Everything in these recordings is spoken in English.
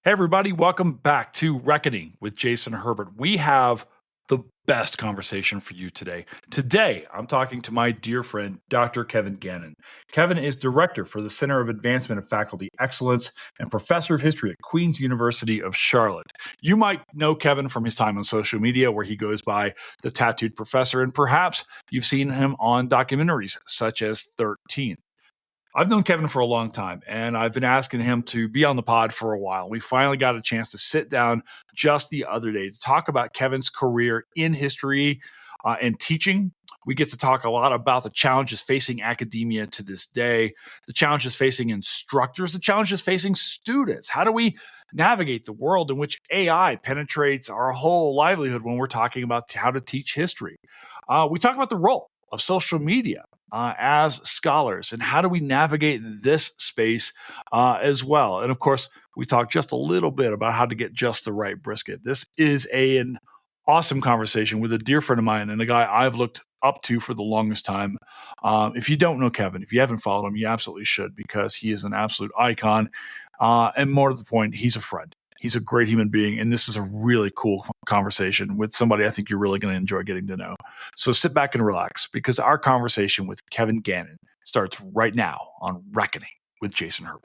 Hey, everybody, welcome back to Reckoning with Jason Herbert. We have the best conversation for you today. Today, I'm talking to my dear friend, Dr. Kevin Gannon. Kevin is director for the Center of Advancement of Faculty Excellence and professor of history at Queen's University of Charlotte. You might know Kevin from his time on social media, where he goes by the Tattooed Professor, and perhaps you've seen him on documentaries such as 13th. I've known Kevin for a long time, and I've been asking him to be on the pod for a while. We finally got a chance to sit down just the other day to talk about Kevin's career in history and teaching. We get to talk a lot about the challenges facing academia to this day, the challenges facing instructors, the challenges facing students. How do we navigate the world in which AI penetrates our whole livelihood when we're talking about how to teach history? We talk about the role of social media as scholars, and how do we navigate this space as well? And of course, we talk just a little bit about how to get just the right brisket. This is an awesome conversation with a dear friend of mine and a guy I've looked up to for the longest time. If you don't know Kevin, if you haven't followed him, you absolutely should, because he is an absolute icon. And more to the point, he's a friend. He's a great human being, and this is a really cool conversation with somebody I think you're really going to enjoy getting to know. So sit back and relax, because our conversation with Kevin Gannon starts right now on Reckoning with Jason Herbert.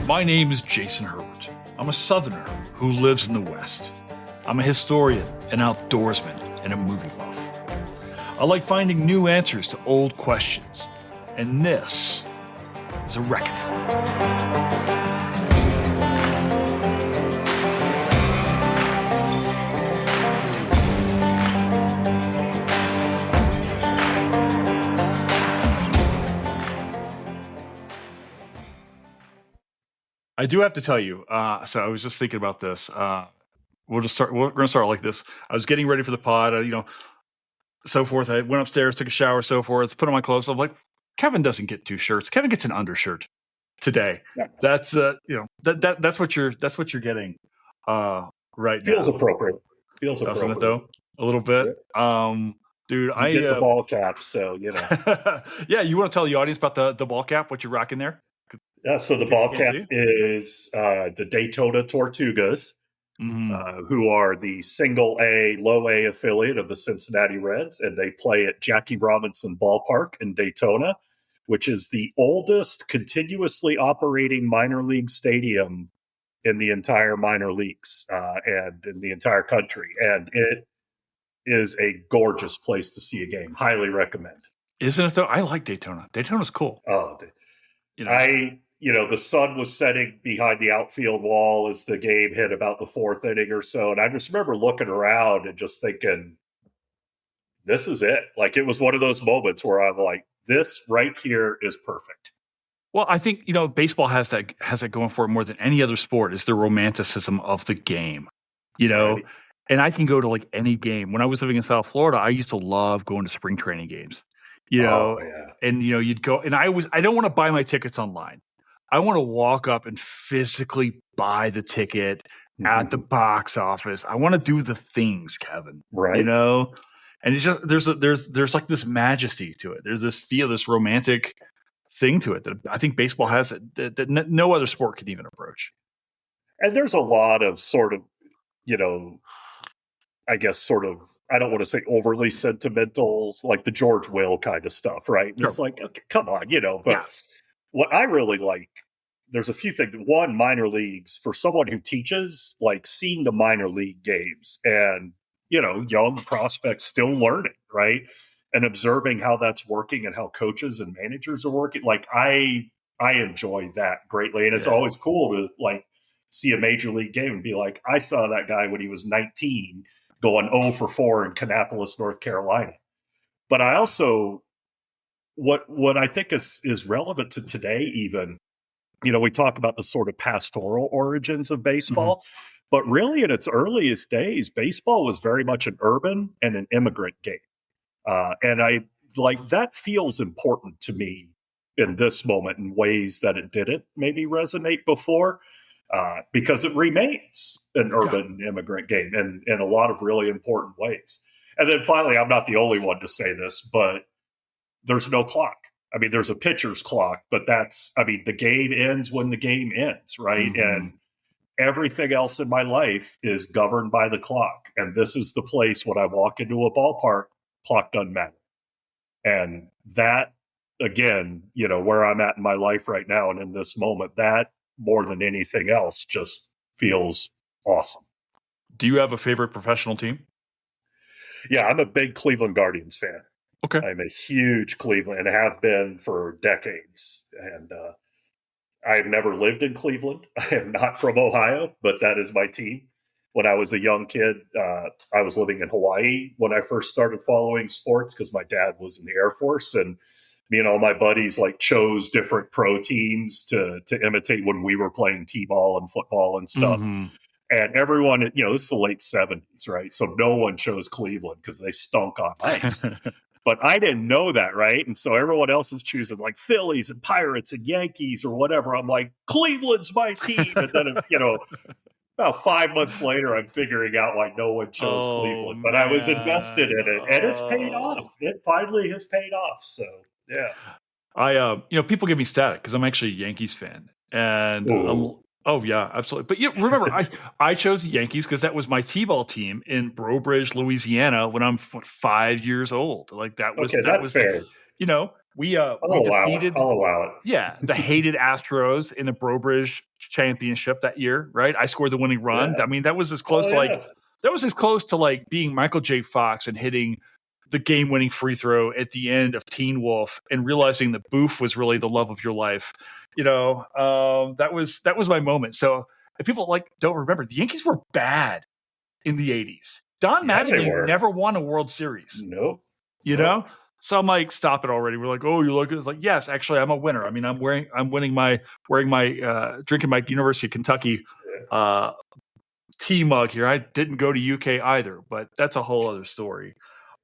My name is Jason Herbert. I'm a Southerner who lives in the West. I'm a historian, an outdoorsman, and a movie buff. I like finding new answers to old questions, and this is a reckoning. I do have to tell you, so I was just thinking about this. We're going to start like this. I was getting ready for the pod, so forth. I went upstairs, took a shower, so forth, put on my clothes. I'm like, Kevin doesn't get two shirts. Kevin gets an undershirt today. Yeah. That's that's what you're getting right Feels now. Appropriate. Doesn't it though? A little bit. Yeah. Dude, I get the ball cap, so yeah, you want to tell the audience about the ball cap, what you're rocking there? Yeah, so the ball cap is the Daytona Tortugas, who are the single A, low A affiliate of the Cincinnati Reds, and they play at Jackie Robinson Ballpark in Daytona, which is the oldest continuously operating minor league stadium in the entire minor leagues and in the entire country. And it is a gorgeous place to see a game. Highly recommend. Isn't it though? I like Daytona. Daytona's cool. Oh, the sun was setting behind the outfield wall as the game hit about the fourth inning or so. And I just remember looking around and just thinking, this is it. Like, it was one of those moments where I'm like, this right here is perfect. Well, I think, baseball has that going for it more than any other sport, is the romanticism of the game, Right. And I can go to like any game. When I was living in South Florida, I used to love going to spring training games, and you'd go, and I don't want to buy my tickets online. I want to walk up and physically buy the ticket at the box office. I want to do the things, Kevin, right. And it's just, there's like this majesty to it. There's this feel, this romantic thing to it that I think baseball has that no other sport could even approach. And there's a lot of sort of, I guess sort of, I don't want to say overly sentimental, like the George Will kind of stuff, right? Sure. It's like, okay, come on, but what I really like, there's a few things. One, minor leagues, for someone who teaches, like seeing the minor league games and, young prospects still learning, right? And observing how that's working and how coaches and managers are working. Like I enjoy that greatly. And it's always cool to like see a major league game and be like, I saw that guy when he was 19 going 0 for 4 in Kannapolis, North Carolina. But I also, what I think is relevant to today even, we talk about the sort of pastoral origins of baseball, but really in its earliest days, baseball was very much an urban and an immigrant game. And I like that feels important to me in this moment in ways that it didn't maybe resonate before. Because it remains an urban immigrant game in a lot of really important ways. And then finally, I'm not the only one to say this, but there's no clock. I mean, there's a pitcher's clock, but the game ends when the game ends, right? Mm-hmm. And everything else in my life is governed by the clock. And this is the place when I walk into a ballpark, clock doesn't matter. And that, again, where I'm at in my life right now and in this moment, that more than anything else just feels awesome. Do you have a favorite professional team? Yeah, I'm a big Cleveland Guardians fan. Okay. I'm a huge Cleveland and have been for decades. And I've never lived in Cleveland. I am not from Ohio, but that is my team. When I was a young kid, I was living in Hawaii when I first started following sports because my dad was in the Air Force, and me and all my buddies chose different pro teams to imitate when we were playing t-ball and football and stuff. Mm-hmm. And everyone, this is the late 70s, right? So no one chose Cleveland because they stunk on ice. But I didn't know that, right? And so everyone else is choosing Phillies and Pirates and Yankees or whatever. I'm like, Cleveland's my team. And then, about 5 months later, I'm figuring out why no one chose Cleveland. But I was invested in it, and it's paid off. It finally has paid off. So, yeah. I, people give me static because I'm actually a Yankees fan. And oh yeah, absolutely. But remember, I chose the Yankees because that was my t-ball team in Breaux Bridge, Louisiana, when I'm 5 years old. That was fair. We defeated. I'll allow it. Yeah, the hated Astros in the Breaux Bridge championship that year, right? I scored the winning run. Yeah. I mean, that was as close to being Michael J. Fox and hitting the game-winning free throw at the end of Teen Wolf and realizing that Boof was really the love of your life. That was my moment. So if people don't remember, the Yankees were bad in the 80s. Don Mattingly never won a World Series. Nope. know? So I'm like, stop it already. We're like, oh, you look at it. It's like, yes, actually, I'm a winner. I mean, drinking my University of Kentucky tea mug here. I didn't go to UK either, but that's a whole other story.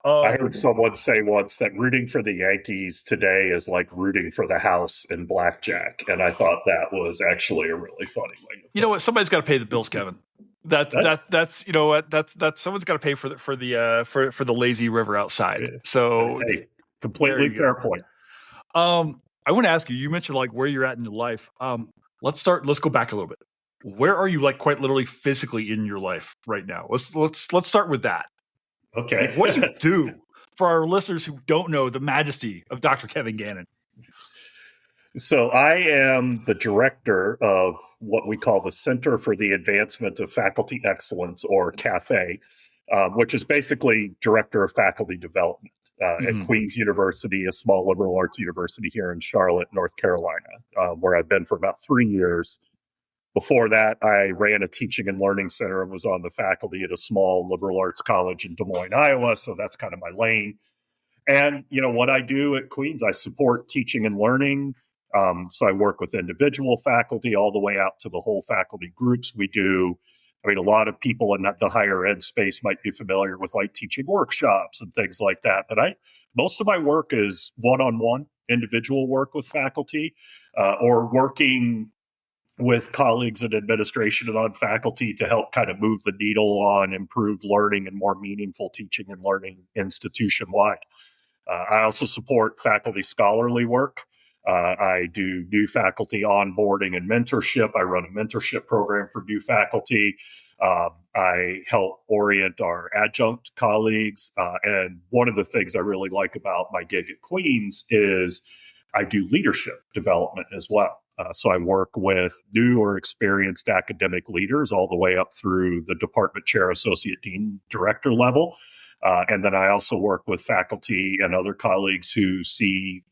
I heard someone say once that rooting for the Yankees today is like rooting for the house in blackjack, and I thought that was actually a really funny way. You know what? Somebody's got to pay the bills, Kevin. That's someone's got to pay for the lazy river outside. Yeah. So completely fair point. I want to ask you. You mentioned where you're at in your life. Let's go back a little bit. Where are you quite literally physically in your life right now? Let's start with that. Okay. What do you do for our listeners who don't know the majesty of Dr. Kevin Gannon? So I am the director of what we call the Center for the Advancement of Faculty Excellence, or CAFE, which is basically Director of Faculty Development at Queen's University, a small liberal arts university here in Charlotte, North Carolina, where I've been for about 3 years. Before that, I ran a teaching and learning center and was on the faculty at a small liberal arts college in Des Moines, Iowa. So that's kind of my lane. And, what I do at Queen's, I support teaching and learning. So I work with individual faculty all the way out to the whole faculty groups. A lot of people in the higher ed space might be familiar with teaching workshops and things like that. But most of my work is one-on-one individual work with faculty or working with colleagues in administration and on faculty to help kind of move the needle on improved learning and more meaningful teaching and learning institution-wide. I also support faculty scholarly work. I do new faculty onboarding and mentorship. I run a mentorship program for new faculty. I help orient our adjunct colleagues. And one of the things I really like about my gig at Queen's is I do leadership development as well. So I work with new or experienced academic leaders all the way up through the department chair, associate dean, director level. And then I also work with faculty and other colleagues who see,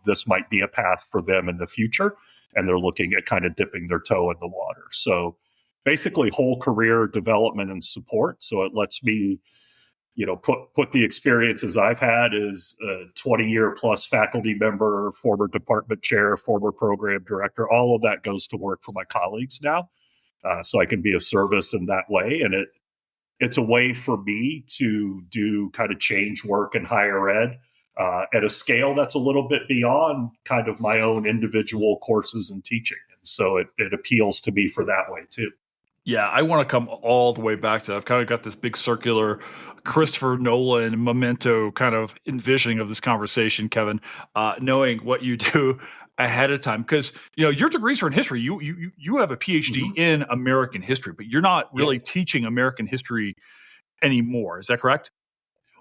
this might be a path for them in the future. And they're looking at kind of dipping their toe in the water. So basically whole career development and support. So it lets me put the experiences I've had as a 20-year plus faculty member, former department chair, former program director, all of that goes to work for my colleagues now. So I can be of service in that way. And it's a way for me to do kind of change work in higher ed at a scale that's a little bit beyond kind of my own individual courses and teaching. And so it appeals to me for that way too. Yeah, I want to come all the way back to that. I've kind of got this big circular Christopher Nolan memento kind of envisioning of this conversation, Kevin, knowing what you do ahead of time. Because, your degrees are in history. You have a PhD in American history, but you're not really teaching American history anymore. Is that correct?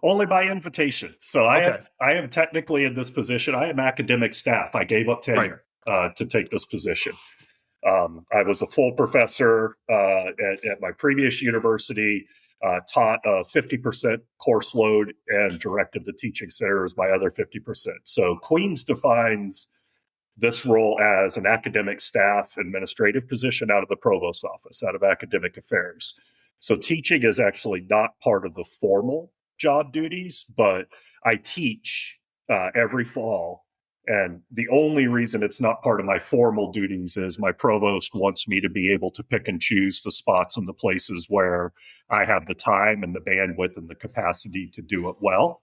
Only by invitation. So I am technically in this position. I am academic staff. I gave up tenure to take this position. I was a full professor at my previous university, taught a 50% course load, and directed the teaching center as my other 50%. So Queens defines this role as an academic staff administrative position out of the provost's office, out of academic affairs. So teaching is actually not part of the formal job duties, but I teach every fall. And the only reason it's not part of my formal duties is my provost wants me to be able to pick and choose the spots and the places where I have the time and the bandwidth and the capacity to do it well.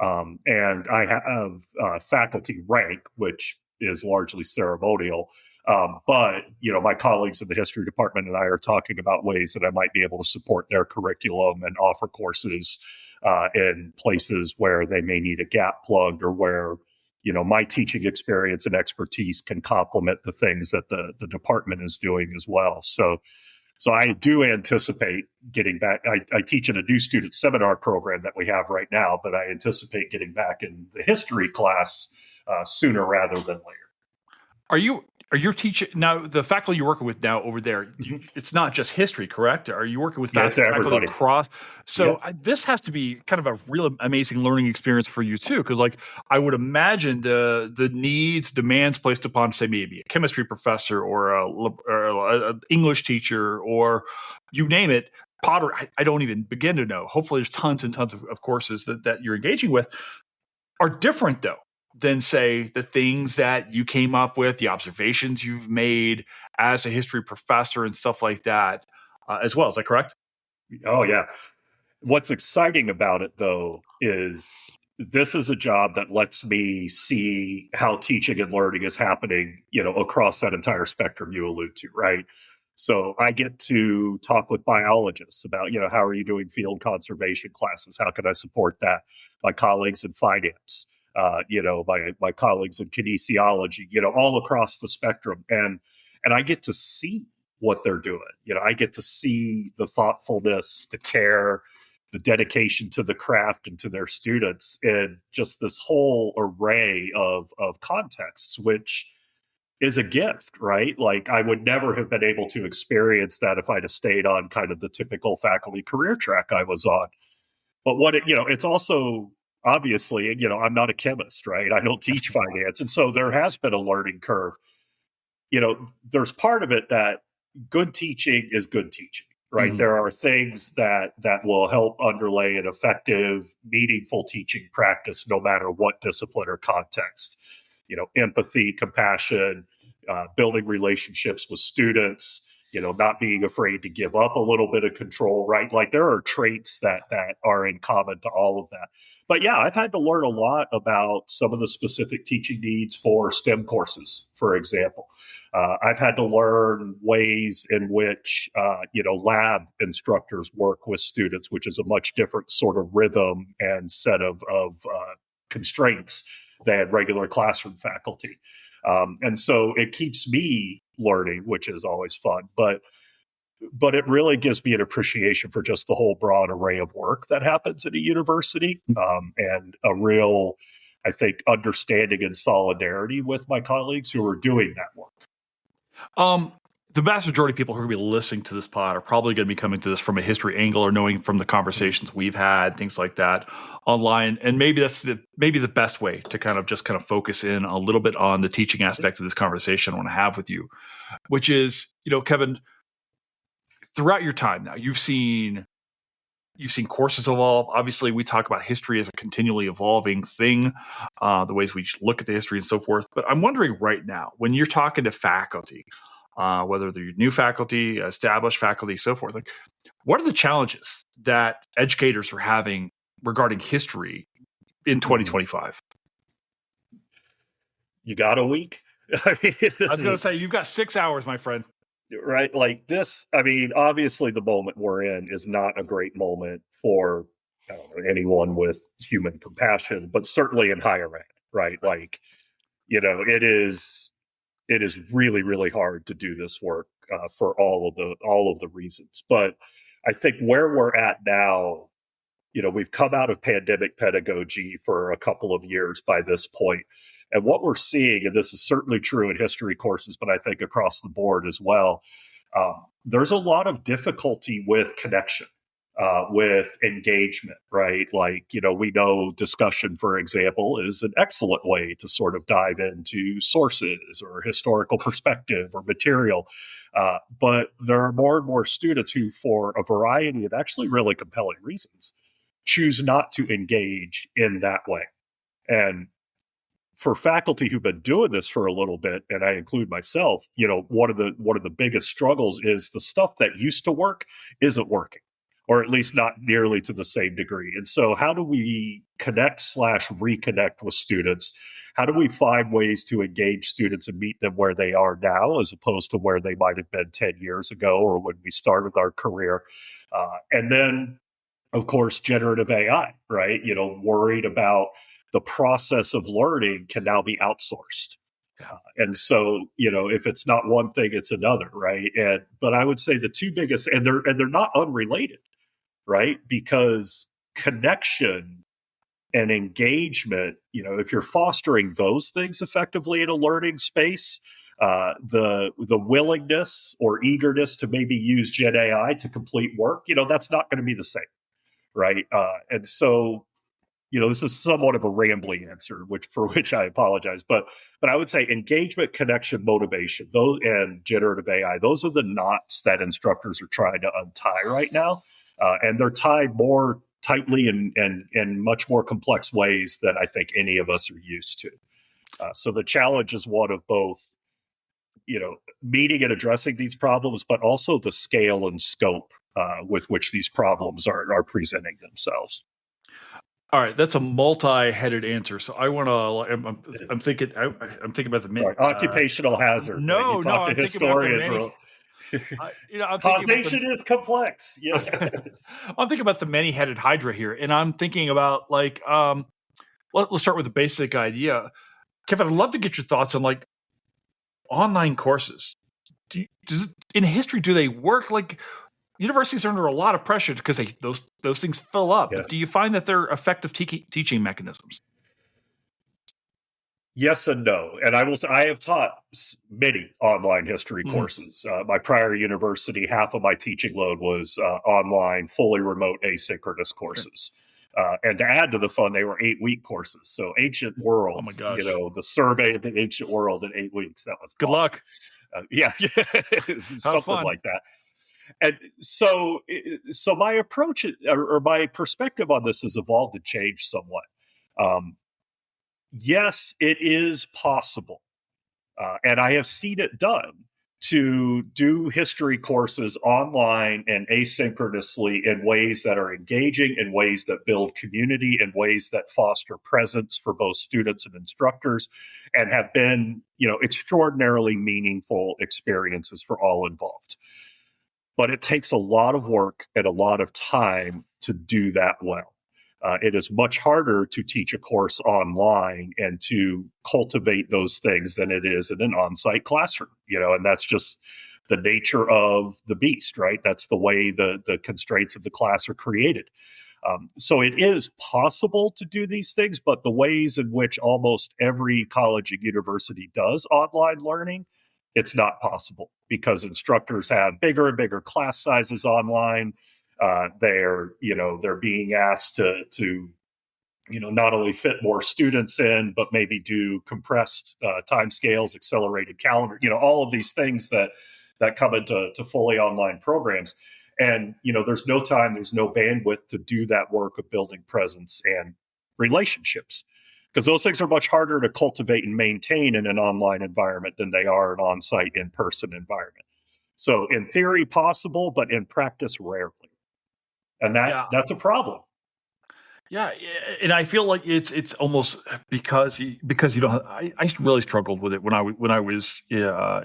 And I have faculty rank, which is largely ceremonial. But, my colleagues in the history department and I are talking about ways that I might be able to support their curriculum and offer courses in places where they may need a gap plugged, or where my teaching experience and expertise can complement the things that the department is doing as well. So I do anticipate getting back. I teach in a new student seminar program that we have right now, but I anticipate getting back in the history class sooner rather than later. Are you teaching now? The faculty you're working with now over there, it's not just history, correct? Are you working with faculty across? So this has to be kind of a real amazing learning experience for you too, because I would imagine the demands placed upon, say, maybe a chemistry professor or a English teacher, or you name it, pottery. I don't even begin to know. Hopefully, there's tons and tons of courses that you're engaging with are different though than, say, the things that you came up with, the observations you've made as a history professor and stuff like that as well. Is that correct? Oh, yeah. What's exciting about it, though, is this is a job that lets me see how teaching and learning is happening, across that entire spectrum you allude to, right? So I get to talk with biologists about, how are you doing field conservation classes? How can I support that? My colleagues in finance, my colleagues in kinesiology, all across the spectrum. And I get to see what they're doing. I get to see the thoughtfulness, the care, the dedication to the craft and to their students in just this whole array of contexts, which is a gift, right? Like, I would never have been able to experience that if I'd have stayed on kind of the typical faculty career track I was on. But it's also, obviously, I'm not a chemist, right? I don't teach finance. And so there has been a learning curve. There's part of it that good teaching is good teaching, right? Mm-hmm. There are things that will help underlay an effective, meaningful teaching practice, no matter what discipline or context. Empathy, compassion, building relationships with students, not being afraid to give up a little bit of control, right? Like, there are traits that are in common to all of that. But yeah, I've had to learn a lot about some of the specific teaching needs for STEM courses, for example. I've had to learn ways in which, lab instructors work with students, which is a much different sort of rhythm and set of constraints than regular classroom faculty. And so it keeps me learning, which is always fun. But it really gives me an appreciation for just the whole broad array of work that happens at a university, and a real, I think, understanding and solidarity with my colleagues who are doing that work. The vast majority of people who are going to be listening to this pod are probably going to be coming to this from a history angle, or knowing from the conversations we've had, things like that online. And maybe that's the best way to kind of focus in a little bit on the teaching aspect of this conversation I want to have with you, which is, Kevin, throughout your time now, you've seen courses evolve. Obviously, we talk about history as a continually evolving thing, the ways we look at the history and so forth. But I'm wondering right now, when you're talking to faculty, whether they're new faculty, established faculty, so forth, what are the challenges that educators are having regarding history in 2025? You got a week? I was going to say, you've got 6 hours, my friend. right? Like this, I mean, obviously the moment we're in is not a great moment for, I don't know, anyone with human compassion, but certainly in higher ed, right? Like, it is really, really hard to do this work for all of the reasons. But I think where we're at now, we've come out of pandemic pedagogy for a couple of years by this point. And what we're seeing, and this is certainly true in history courses, but I think across the board as well, there's a lot of difficulty with connection, with engagement, right? Like, we know discussion, for example, is an excellent way to sort of dive into sources or historical perspective or material. But there are more and more students who, for a variety of actually really compelling reasons, choose not to engage in that way. And for faculty who've been doing this for a little bit, and I include myself, one of the biggest struggles is the stuff that used to work isn't working, or at least not nearly to the same degree. And so how do we connect/reconnect with students? How do we find ways to engage students and meet them where they are now, as opposed to where they might have been 10 years ago or when we started our career? And then, of course, generative AI, right? Worried about the process of learning can now be outsourced. And so, if it's not one thing, it's another, right? But I would say the two biggest, and they're not unrelated, right? Because connection and engagement, if you're fostering those things effectively in a learning space, the willingness or eagerness to maybe use Gen AI to complete work, that's not going to be the same, right? And so, this is somewhat of a rambling answer, for which I apologize. But I would say engagement, connection, motivation, those and generative AI, those are the knots that instructors are trying to untie right now. And they're tied more tightly and in much more complex ways than I think any of us are used to. So the challenge is one of both, meeting and addressing these problems, but also the scale and scope with which these problems are presenting themselves. All right, that's a multi-headed answer. So I want to. I'm thinking. I'm thinking about the Sorry, occupational hazard. No, You talk to I'm thinking about the historians. I'm Causation is complex. Yeah. I'm thinking about the many-headed hydra here, and I'm thinking about let's start with the basic idea. Kevin, I'd love to get your thoughts on online courses. In history, do they work? Universities are under a lot of pressure because those things fill up. Yeah. But do you find that they're effective teaching mechanisms? Yes and no. And I have taught many online history courses. My prior university, half of my teaching load was online, fully remote, asynchronous courses. And to add to the fun, they were 8-week courses. So ancient world, oh my gosh. The survey of the ancient world in 8 weeks. That was good awesome. luck. Yeah, something like that. And so my approach or my perspective on this has evolved and changed somewhat. Yes, it is possible, and I have seen it done, to do history courses online and asynchronously in ways that are engaging, in ways that build community, in ways that foster presence for both students and instructors, and have been, extraordinarily meaningful experiences for all involved. But it takes a lot of work and a lot of time to do that well. It is much harder to teach a course online and to cultivate those things than it is in an on-site classroom, and that's just the nature of the beast, right? That's the way the constraints of the class are created. So it is possible to do these things, but the ways in which almost every college and university does online learning, it's not possible because instructors have bigger and bigger class sizes online. They're being asked to not only fit more students in, but maybe do compressed timescales, accelerated calendar, all of these things that come into fully online programs. And, there's no time, there's no bandwidth to do that work of building presence and relationships, because those things are much harder to cultivate and maintain in an online environment than they are an on-site, in-person environment. So in theory, possible, but in practice, rarely. And that's a problem. Yeah, and I feel like it's almost because you don't. I really struggled with it when I was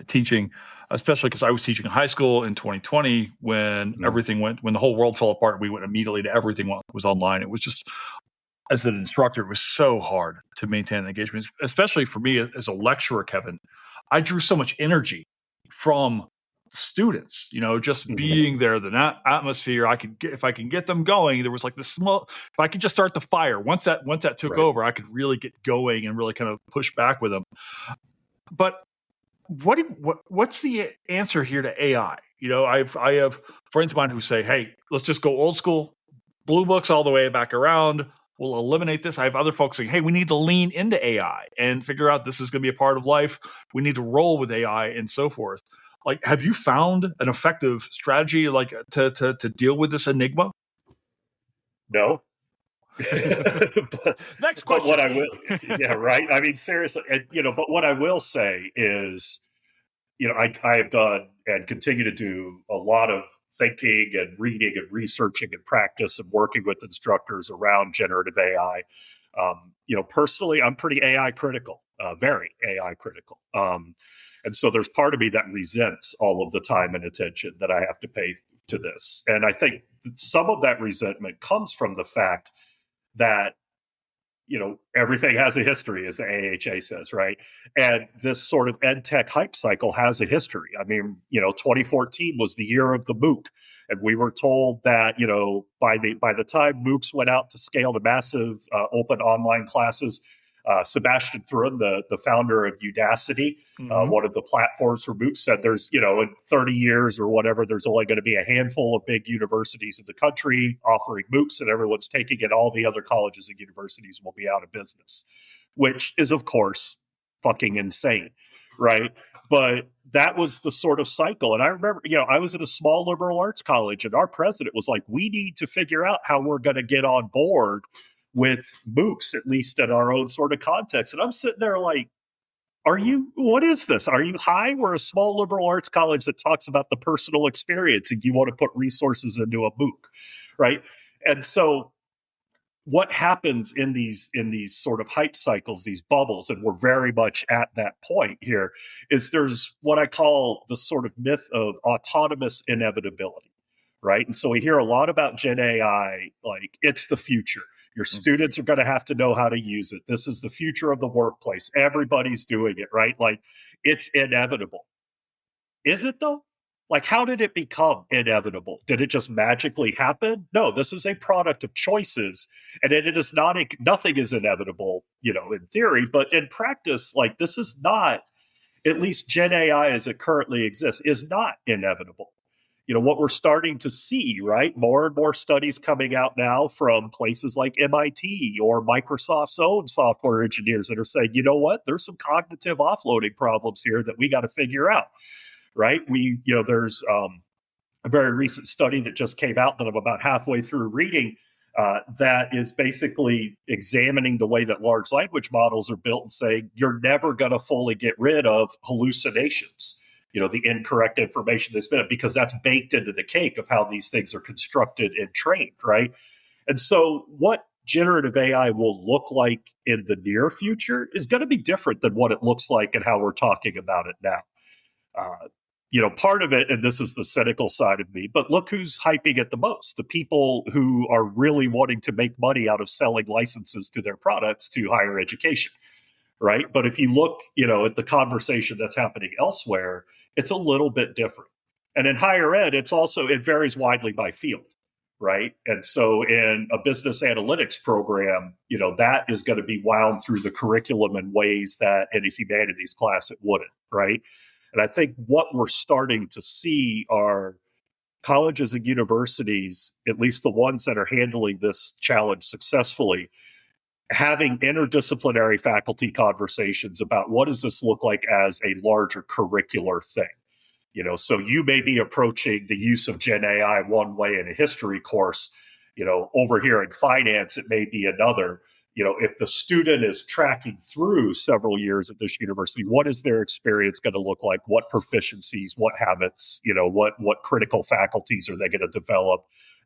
teaching, especially because I was teaching in high school in 2020 when Mm. when the whole world fell apart. We went immediately to everything was online. It was just, as an instructor, it was so hard to maintain engagement, especially for me as a lecturer, Kevin. I drew so much energy from students, just Mhm. being there, the atmosphere. If I can get them going, there was like this small, if I could just start the fire, once that took Right. over, I could really get going and really kind of push back with them. But what's the answer here to AI? I have friends of mine who say, "Hey, let's just go old school, blue books all the way back around. We'll eliminate this." I have other folks saying, "Hey, we need to lean into AI and figure out this is going to be a part of life. We need to roll with AI and so forth." Like, have you found an effective strategy like to deal with this enigma? No. but, Next but question. what I will, yeah, right. I mean, seriously, and, but what I will say is, I have done and continue to do a lot of thinking and reading and researching and practice and working with instructors around generative AI. Personally, I'm pretty AI critical, very AI critical. And so there's part of me that resents all of the time and attention that I have to pay to this. And I think some of that resentment comes from the fact that everything has a history, as the AHA says, right? And this sort of ed tech hype cycle has a history. I mean, 2014 was the year of the MOOC, and we were told that by the time MOOCs went out to scale to massive open online classes, Sebastian Thrun, the founder of Udacity, Mhm. one of the platforms for MOOCs, said there's, in 30 years or whatever, there's only going to be a handful of big universities in the country offering MOOCs, and everyone's taking it. All the other colleges and universities will be out of business, which is, of course, fucking insane, right? But that was the sort of cycle. And I remember, I was at a small liberal arts college, and our president was like, we need to figure out how we're going to get on board with MOOCs, at least in our own sort of context. And I'm sitting there like, what is this? Are you high? We're a small liberal arts college that talks about the personal experience, and you want to put resources into a MOOC, right? And so what happens in these sort of hype cycles, these bubbles, and we're very much at that point here, is there's what I call the sort of myth of autonomous inevitability, right? And so we hear a lot about Gen AI, like it's the future. Your students are going to have to know how to use it. This is the future of the workplace. Everybody's doing it, right? Like it's inevitable. Is it though? Like, how did it become inevitable? Did it just magically happen? No, this is a product of choices, and it is not. Nothing is inevitable, in theory, but in practice, like this is not. At least Gen AI as it currently exists is not inevitable. What we're starting to see, right? More and more studies coming out now from places like MIT or Microsoft's own software engineers that are saying, you know what? There's some cognitive offloading problems here that we got to figure out, right? There's a very recent study that just came out that I'm about halfway through reading that is basically examining the way that large language models are built and saying you're never going to fully get rid of hallucinations, the incorrect information that's been, because that's baked into the cake of how these things are constructed and trained, right? And so what generative AI will look like in the near future is going to be different than what it looks like and how we're talking about it now. Part of it, and this is the cynical side of me, but look who's hyping it the most: the people who are really wanting to make money out of selling licenses to their products to higher education, right? But if you look, at the conversation that's happening elsewhere, it's a little bit different. And in higher ed, it varies widely by field, right? And so in a business analytics program, that is going to be wound through the curriculum in ways that in a humanities class it wouldn't, right? And I think what we're starting to see are colleges and universities, at least the ones that are handling this challenge successfully, having interdisciplinary faculty conversations about what does this look like as a larger curricular thing. So you may be approaching the use of Gen AI one way in a history course. Over here in finance, it may be another. If the student is tracking through several years at this university, what is their experience going to look like? What proficiencies, what habits, what critical faculties are they going to develop?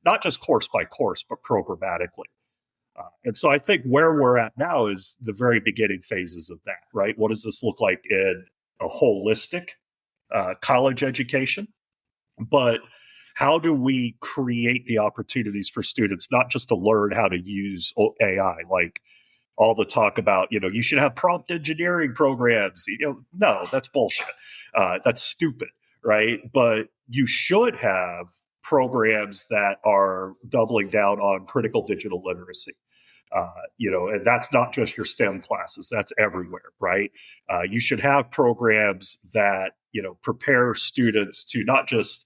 Not just course by course, but programmatically. And so I think where we're at now is the very beginning phases of that, right? What does this look like in a holistic college education? But how do we create the opportunities for students not just to learn how to use AI, like all the talk about, you should have prompt engineering programs. No, that's bullshit. That's stupid, right? But you should have programs that are doubling down on critical digital literacy. And that's not just your STEM classes, that's everywhere, right? You should have programs that, prepare students to not just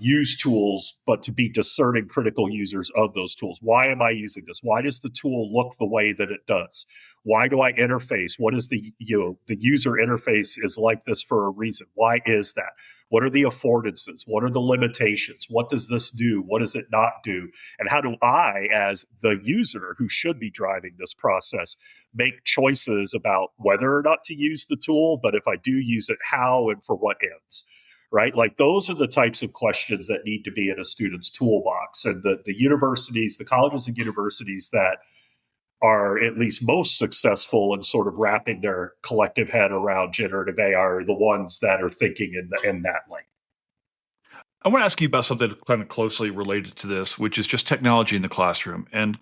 use tools, but to be discerning critical users of those tools. Why am I using this? Why does the tool look the way that it does? Why do I interface? What is the user interface is like this for a reason? Why is that? What are the affordances? What are the limitations? What does this do? What does it not do? And how do I, as the user who should be driving this process, make choices about whether or not to use the tool, but if I do use it, how and for what ends? Right? Like those are the types of questions that need to be in a student's toolbox. And the universities, the colleges and universities that are at least most successful in sort of wrapping their collective head around generative AI are the ones that are thinking in that lane. I want to ask you about something kind of closely related to this, which is just technology in the classroom. And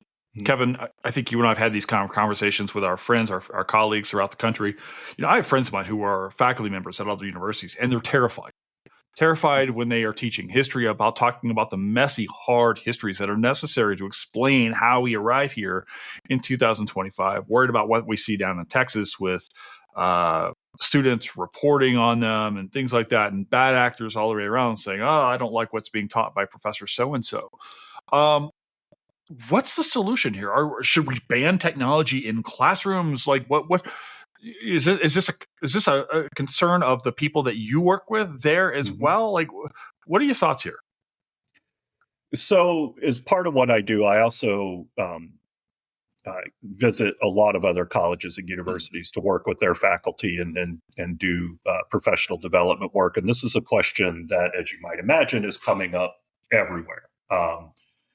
Kevin, I think you and I have had these kind of conversations with our friends, our colleagues throughout the country. I have friends of mine who are faculty members at other universities, and they're terrified when they are teaching history about talking about the messy, hard histories that are necessary to explain how we arrive here in 2025, worried about what we see down in Texas with students reporting on them and things like that, and bad actors all the way around saying, oh, I don't like what's being taught by Professor so-and-so. What's the solution here? Should we ban technology in classrooms? Like what is this a concern of the people that you work with there as well? Like, what are your thoughts here? So as part of what I do, I also visit a lot of other colleges and universities to work with their faculty and do professional development work. And this is a question that, as you might imagine, is coming up everywhere.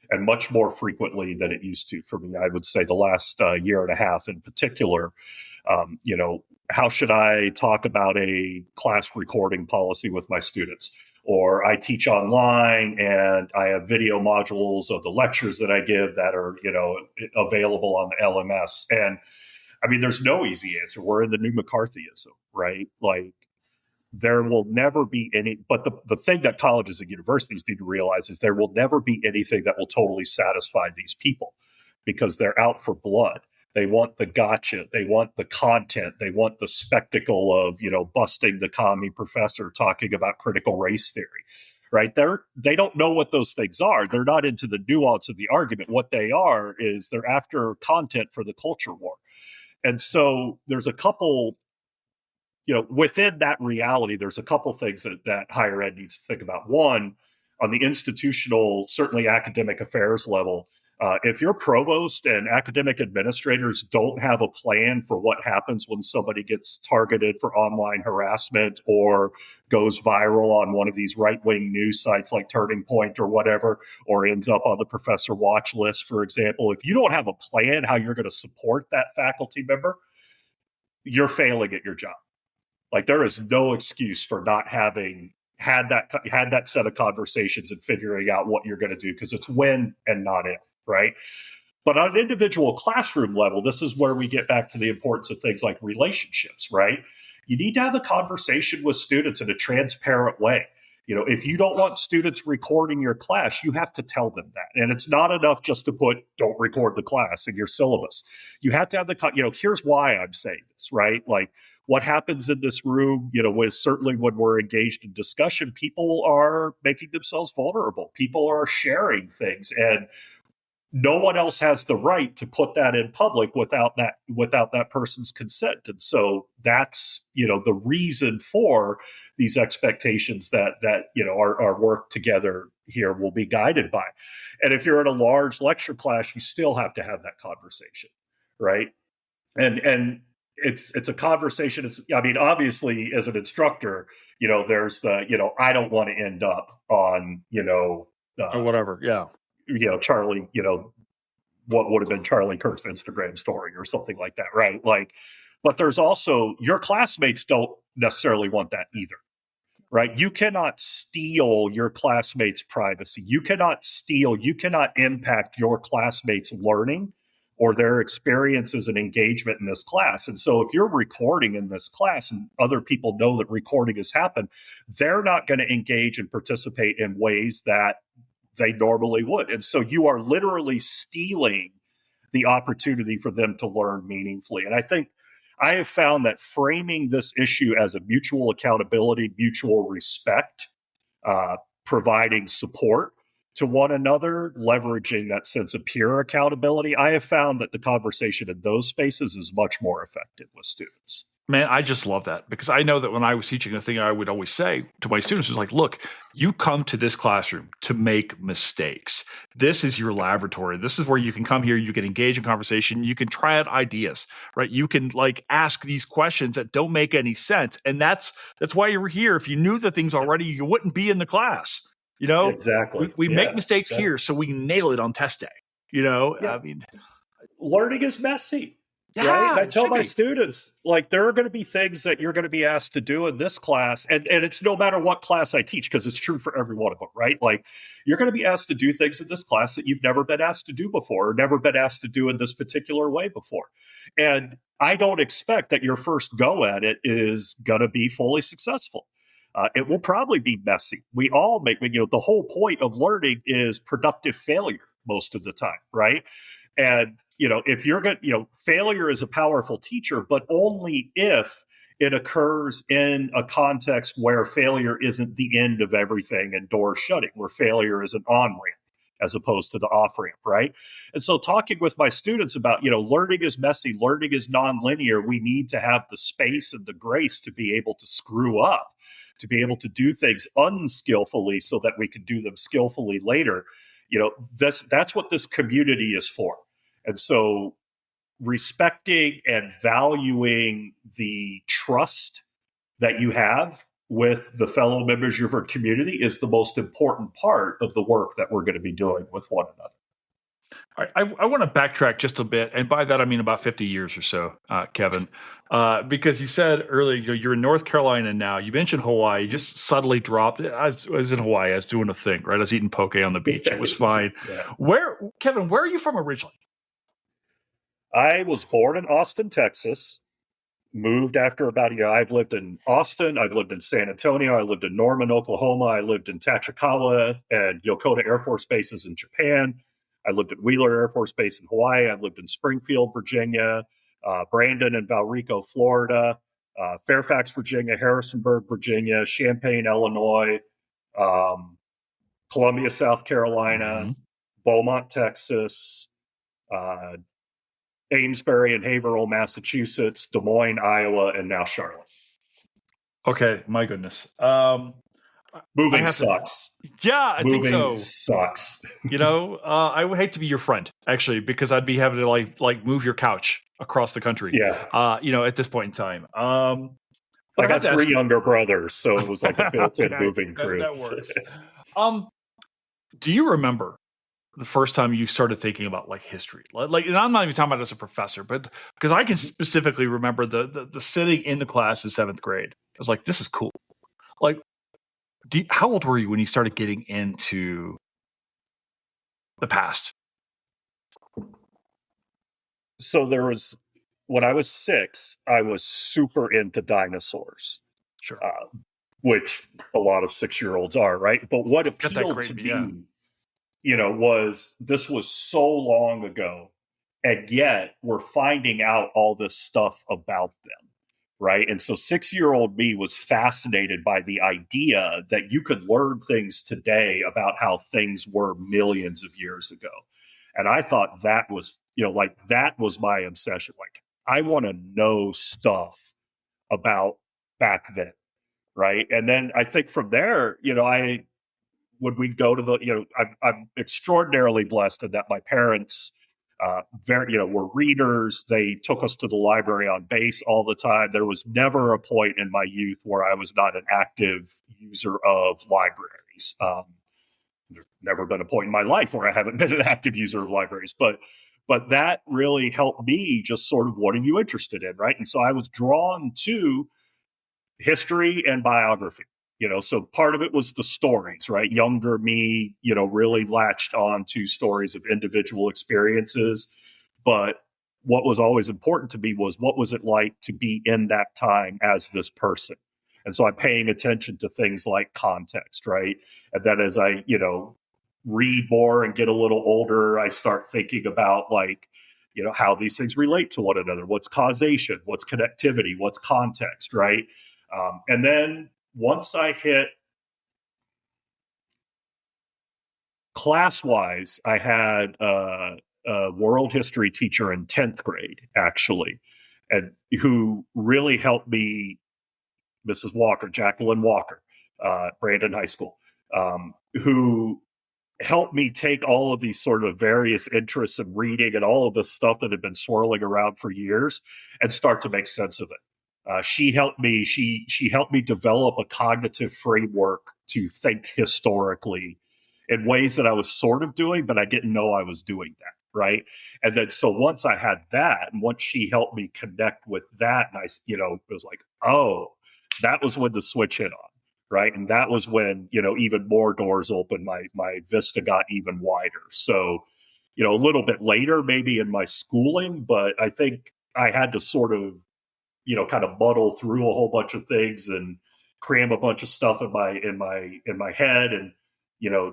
And much more frequently than it used to for me. I would say the last year and a half in particular, how should I talk about a class recording policy with my students? Or I teach online and I have video modules of the lectures that I give that are, available on the LMS. And I mean, there's no easy answer. We're in the new McCarthyism, right? Like, there will never be any, but the thing that colleges and universities need to realize is there will never be anything that will totally satisfy these people because they're out for blood. They want the gotcha. They want the content. They want the spectacle of, busting the commie professor talking about critical race theory, right? They don't know what those things are. They're not into the nuance of the argument. What they are is they're after content for the culture war. And so there's a couple, within that reality, there's a couple things that higher ed needs to think about. One, on the institutional, certainly academic affairs level, if your provost and academic administrators don't have a plan for what happens when somebody gets targeted for online harassment or goes viral on one of these right-wing news sites like Turning Point or whatever, or ends up on the professor watch list, for example, if you don't have a plan how you're going to support that faculty member, you're failing at your job. Like, there is no excuse for not having had that set of conversations and figuring out what you're going to do, because it's when and not if, right? But on an individual classroom level, this is where we get back to the importance of things like relationships, right? You need to have a conversation with students in a transparent way. If you don't want students recording your class, you have to tell them that. And it's not enough just to put, don't record the class in your syllabus. You have to have here's why I'm saying this, right? Like, what happens in this room, certainly when we're engaged in discussion, people are making themselves vulnerable. People are sharing things, and no one else has the right to put that in public without that person's consent. And so that's, the reason for these expectations that our work together here will be guided by. And if you're in a large lecture class, you still have to have that conversation, right? And it's a conversation. Obviously, as an instructor, there's the, I don't want to end up on, or whatever. Yeah. Charlie, what would have been Charlie Kirk's Instagram story or something like that, right? Like, but there's also your classmates don't necessarily want that either, right? You cannot steal your classmates' privacy. You cannot impact your classmates' learning or their experiences and engagement in this class. And so if you're recording in this class and other people know that recording has happened, they're not going to engage and participate in ways that they normally would. And so you are literally stealing the opportunity for them to learn meaningfully. And I think I have found that framing this issue as a mutual accountability, mutual respect, providing support to one another, leveraging that sense of peer accountability, I have found that the conversation in those spaces is much more effective with students. Man, I just love that, because I know that when I was teaching, the thing I would always say to my students was like, look, you come to this classroom to make mistakes. This is your laboratory. This is where you can come here. You can engage in conversation. You can try out ideas, right? You can like ask these questions that don't make any sense. And that's why you're here. If you knew the things already, you wouldn't be in the class. You know, exactly. We make mistakes here so we can nail it on test day. You know, I mean, learning is messy. Yeah, right? And I tell my students, like, there are going to be things that you're going to be asked to do in this class. And it's no matter what class I teach, because it's true for every one of them, right? Like, you're going to be asked to do things in this class that you've never been asked to do before, or never been asked to do in this particular way before. And I don't expect that your first go at it is going to be fully successful. It will probably be messy. We all make, the whole point of learning is productive failure most of the time, right? And if you're going to, failure is a powerful teacher, but only if it occurs in a context where failure isn't the end of everything and doors shutting, where failure is an on-ramp as opposed to the off-ramp, right? And so talking with my students about, learning is messy, learning is nonlinear, we need to have the space and the grace to be able to screw up, to be able to do things unskillfully so that we can do them skillfully later. That's what this community is for. And so respecting and valuing the trust that you have with the fellow members of your community is the most important part of the work that we're going to be doing with one another. I want to backtrack just a bit. And by that, I mean about 50 years or so, Kevin, because you said earlier, you're in North Carolina now. You mentioned Hawaii. You just subtly dropped. I was in Hawaii. I was doing a thing, right? I was eating poke on the beach. It was fine. Yeah. Kevin, where are you from originally? I was born in Austin, Texas, moved after about a year. I've lived in Austin. I've lived in San Antonio. I lived in Norman, Oklahoma. I lived in Tachikawa and Yokota Air Force Bases in Japan. I lived at Wheeler Air Force Base in Hawaii. I lived in Springfield, Virginia, Brandon and Valrico, Florida, Fairfax, Virginia, Harrisonburg, Virginia, Champaign, Illinois, Columbia, South Carolina, Beaumont, Texas, Amesbury and Haverhill, Massachusetts, Des Moines, Iowa, and now Charlotte. Okay, my goodness. Moving sucks. I think so. Moving sucks. I would hate to be your friend, actually, because I'd be having to like move your couch across the country. Yeah. At this point in time. I got three younger brothers, so it was like a built-in moving crew. That works. Do you remember the first time you started thinking about like history? Like, and I'm not even talking about as a professor, but because I can specifically remember the sitting in the class in 7th grade. I was like, this is cool. Like, how old were you when you started getting into the past? So when I was 6, I was super into dinosaurs. Sure. Which a lot of 6-year-olds are, right? But what appealed to me, this was so long ago, and yet we're finding out all this stuff about them, right? And so 6-year-old me was fascinated by the idea that you could learn things today about how things were millions of years ago. And I thought that was, that was my obsession. Like, I want to know stuff about back then, right? And then I think from there, when we go to the, I'm extraordinarily blessed in that my parents, were readers. They took us to the library on base all the time. There was never a point in my youth where I was not an active user of libraries. There's never been a point in my life where I haven't been an active user of libraries. But But that really helped me just sort of, what are you interested in, right? And so I was drawn to history and biography. So part of it was the stories, right? Younger me, really latched on to stories of individual experiences. But what was always important to me was, what was it like to be in that time as this person? And so I'm paying attention to things like context, right? And then as I, read more and get a little older, I start thinking about how these things relate to one another. What's causation? What's connectivity? What's context, right? And then once I hit class-wise, I had a world history teacher in 10th grade, actually, and who really helped me, Mrs. Walker, Jacqueline Walker, Brandon High School, who helped me take all of these sort of various interests in reading and all of the stuff that had been swirling around for years and start to make sense of it. She helped me. She helped me develop a cognitive framework to think historically in ways that I was sort of doing, but I didn't know I was doing that, right? And then so once I had that, and once she helped me connect with that, and I, it was like, oh, that was when the switch hit on, right? And that was when, even more doors opened. My vista got even wider. So, a little bit later, maybe in my schooling, but I think I had to sort of, kind of muddle through a whole bunch of things and cram a bunch of stuff in my head and,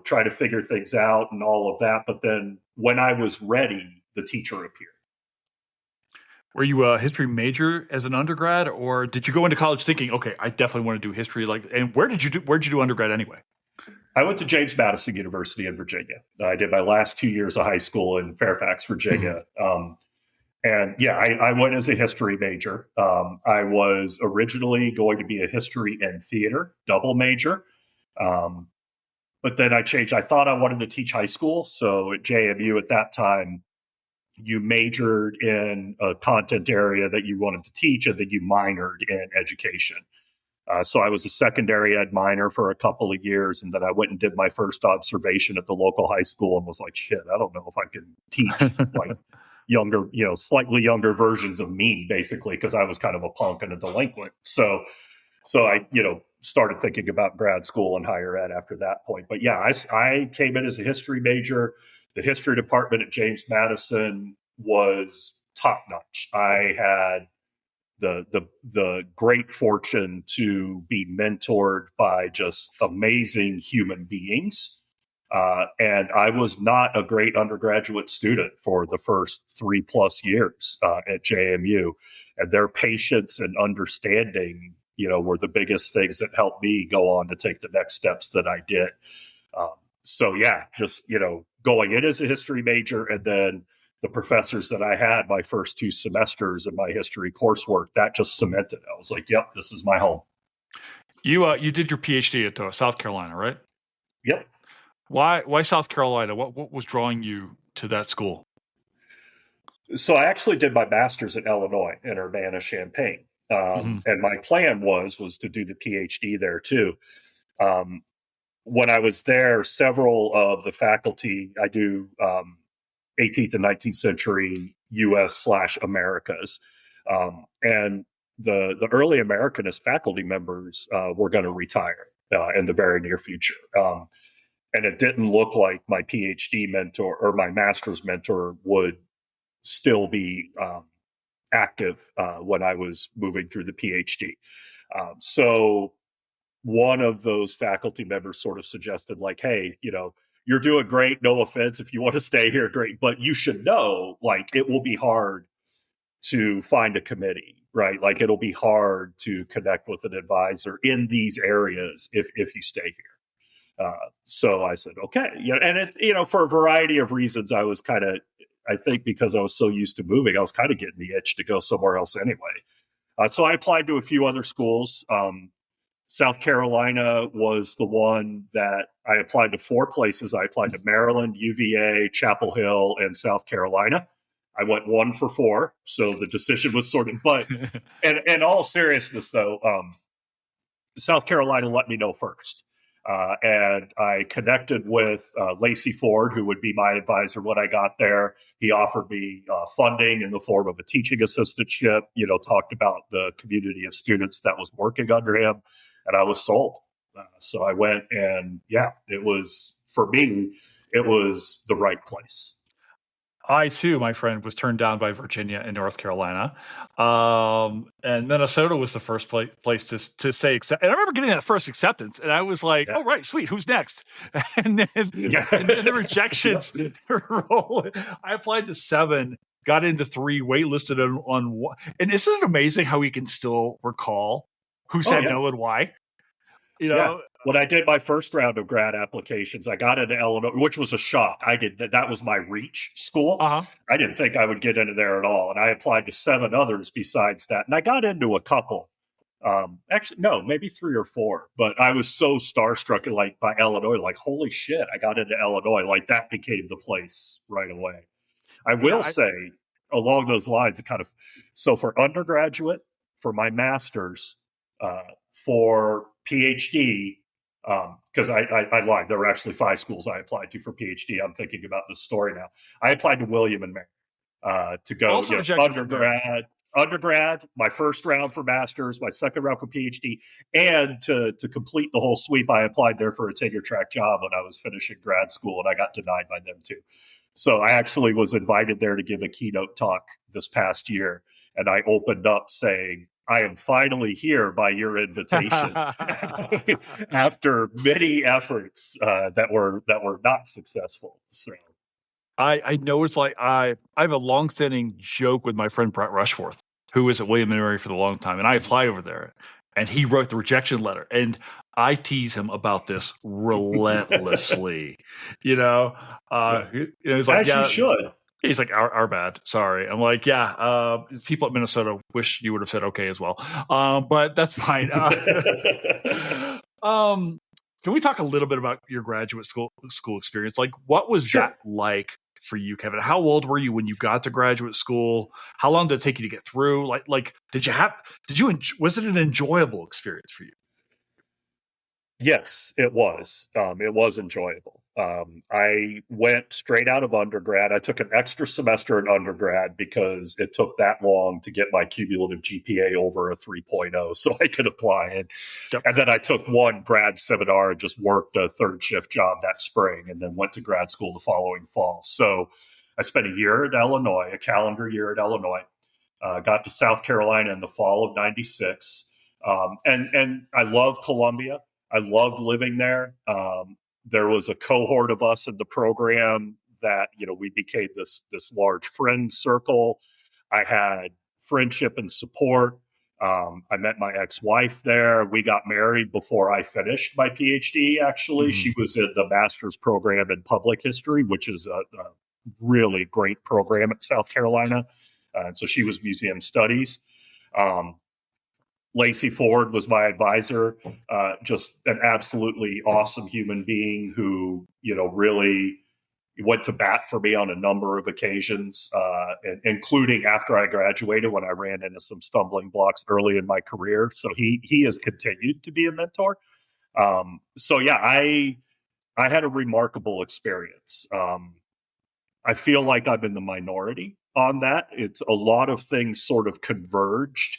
try to figure things out and all of that. But then when I was ready, the teacher appeared. Were you a history major as an undergrad, or did you go into college thinking, okay, I definitely want to do history? And where'd you do undergrad anyway? I went to James Madison University in Virginia. I did my last 2 years of high school in Fairfax, Virginia. And yeah, I went as a history major. I was originally going to be a history and theater double major. But then I changed. I thought I wanted to teach high school. So at JMU at that time, you majored in a content area that you wanted to teach, and then you minored in education. So I was a secondary ed minor for a couple of years, and then I went and did my first observation at the local high school and was like, shit, I don't know if I can teach like younger, slightly younger versions of me, basically, because I was kind of a punk and a delinquent. So I, started thinking about grad school and higher ed after that point. But yeah, I came in as a history major. The history department at James Madison was top notch. I had the great fortune to be mentored by just amazing human beings. And I was not a great undergraduate student for the first 3+ years at JMU. And their patience and understanding, were the biggest things that helped me go on to take the next steps that I did. So yeah, just, going in as a history major, and then the professors that I had my first 2 semesters in my history coursework, that just cemented. I was like, yep, this is my home. You did your PhD at South Carolina, right? Yep. Why South Carolina? What was drawing you to that school? So I actually did my master's in Illinois in Urbana-Champaign. And my plan was to do the PhD there too. When I was there, several of the faculty, I do 18th and 19th century U.S./Americas. And the early Americanist faculty members were going to retire in the very near future. And it didn't look like my PhD mentor or my master's mentor would still be active when I was moving through the PhD. So one of those faculty members sort of suggested, like, hey, you're doing great. No offense. If you want to stay here, great. But you should know, like, it will be hard to find a committee, right? Like, it'll be hard to connect with an advisor in these areas if you stay here. So I said, okay. And it, for a variety of reasons, I was kind of, I think because I was so used to moving, I was kind of getting the itch to go somewhere else anyway. So I applied to a few other schools. South Carolina was the one that I applied to 4 places. I applied to Maryland, UVA, Chapel Hill, and South Carolina. I went 1 for 4, so the decision was sort of. But in all seriousness, though, South Carolina let me know first. And I connected with Lacey Ford, who would be my advisor when I got there. He offered me funding in the form of a teaching assistantship, talked about the community of students that was working under him, and I was sold. So I went, and it was, for me, it was the right place. I too, my friend, was turned down by Virginia and North Carolina, and Minnesota was the first place to say accept. And I remember getting that first acceptance, and I was like, "Oh, right, sweet, who's next?" And then the rejections roll. I applied to 7, got into 3, waitlisted on 1. And isn't it amazing how we can still recall who said no and why? When I did my first round of grad applications, I got into Illinois, which was a shock. That was my reach school. I didn't think I would get into there at all. And I applied to 7 others besides that. And I got into a couple. Actually, no, maybe 3 or 4. But I was so starstruck by Illinois, like, holy shit, I got into Illinois. Like, that became the place right away. I will say, along those lines, so for undergraduate, for my master's, for PhD, because I lied. There were actually 5 schools I applied to for PhD. I'm thinking about this story now. I applied to William and Mary to go undergrad, my first round for master's, my second round for PhD, and to complete the whole sweep, I applied there for a tenure track job when I was finishing grad school, and I got denied by them too. So I actually was invited there to give a keynote talk this past year, and I opened up saying, I am finally here by your invitation after many efforts that were not successful. So I know it's like I have a long-standing joke with my friend Brett Rushforth, who was at William and Mary for the long time, and I applied over there, and he wrote the rejection letter, and I tease him about this relentlessly. He's like, as you should. He's like, our bad. Sorry. I'm like, people at Minnesota wish you would have said okay as well. But that's fine. Can we talk a little bit about your graduate school experience? Like, what was that like for you, Kevin? How old were you when you got to graduate school? How long did it take you to get through? Like, was it an enjoyable experience for you? Yes, it was. It was enjoyable. I went straight out of undergrad. I took an extra semester in undergrad because it took that long to get my cumulative GPA over a 3.0 so I could apply. And then I took one grad seminar and just worked a 3rd shift job that spring, and then went to grad school the following fall. So I spent a year at Illinois, a calendar year at Illinois, got to South Carolina in the fall of '96. And I love Columbia. I loved living there. There was a cohort of us in the program that, we became this large friend circle. I had friendship and support. I met my ex-wife there. We got married before I finished my PhD, actually. Mm-hmm. She was in the master's program in public history, which is a really great program at South Carolina. So she was museum studies. Lacey Ford was my advisor, just an absolutely awesome human being who, really went to bat for me on a number of occasions, including after I graduated when I ran into some stumbling blocks early in my career. So he has continued to be a mentor. I had a remarkable experience. I feel like I'm in the minority on that. It's a lot of things sort of converged,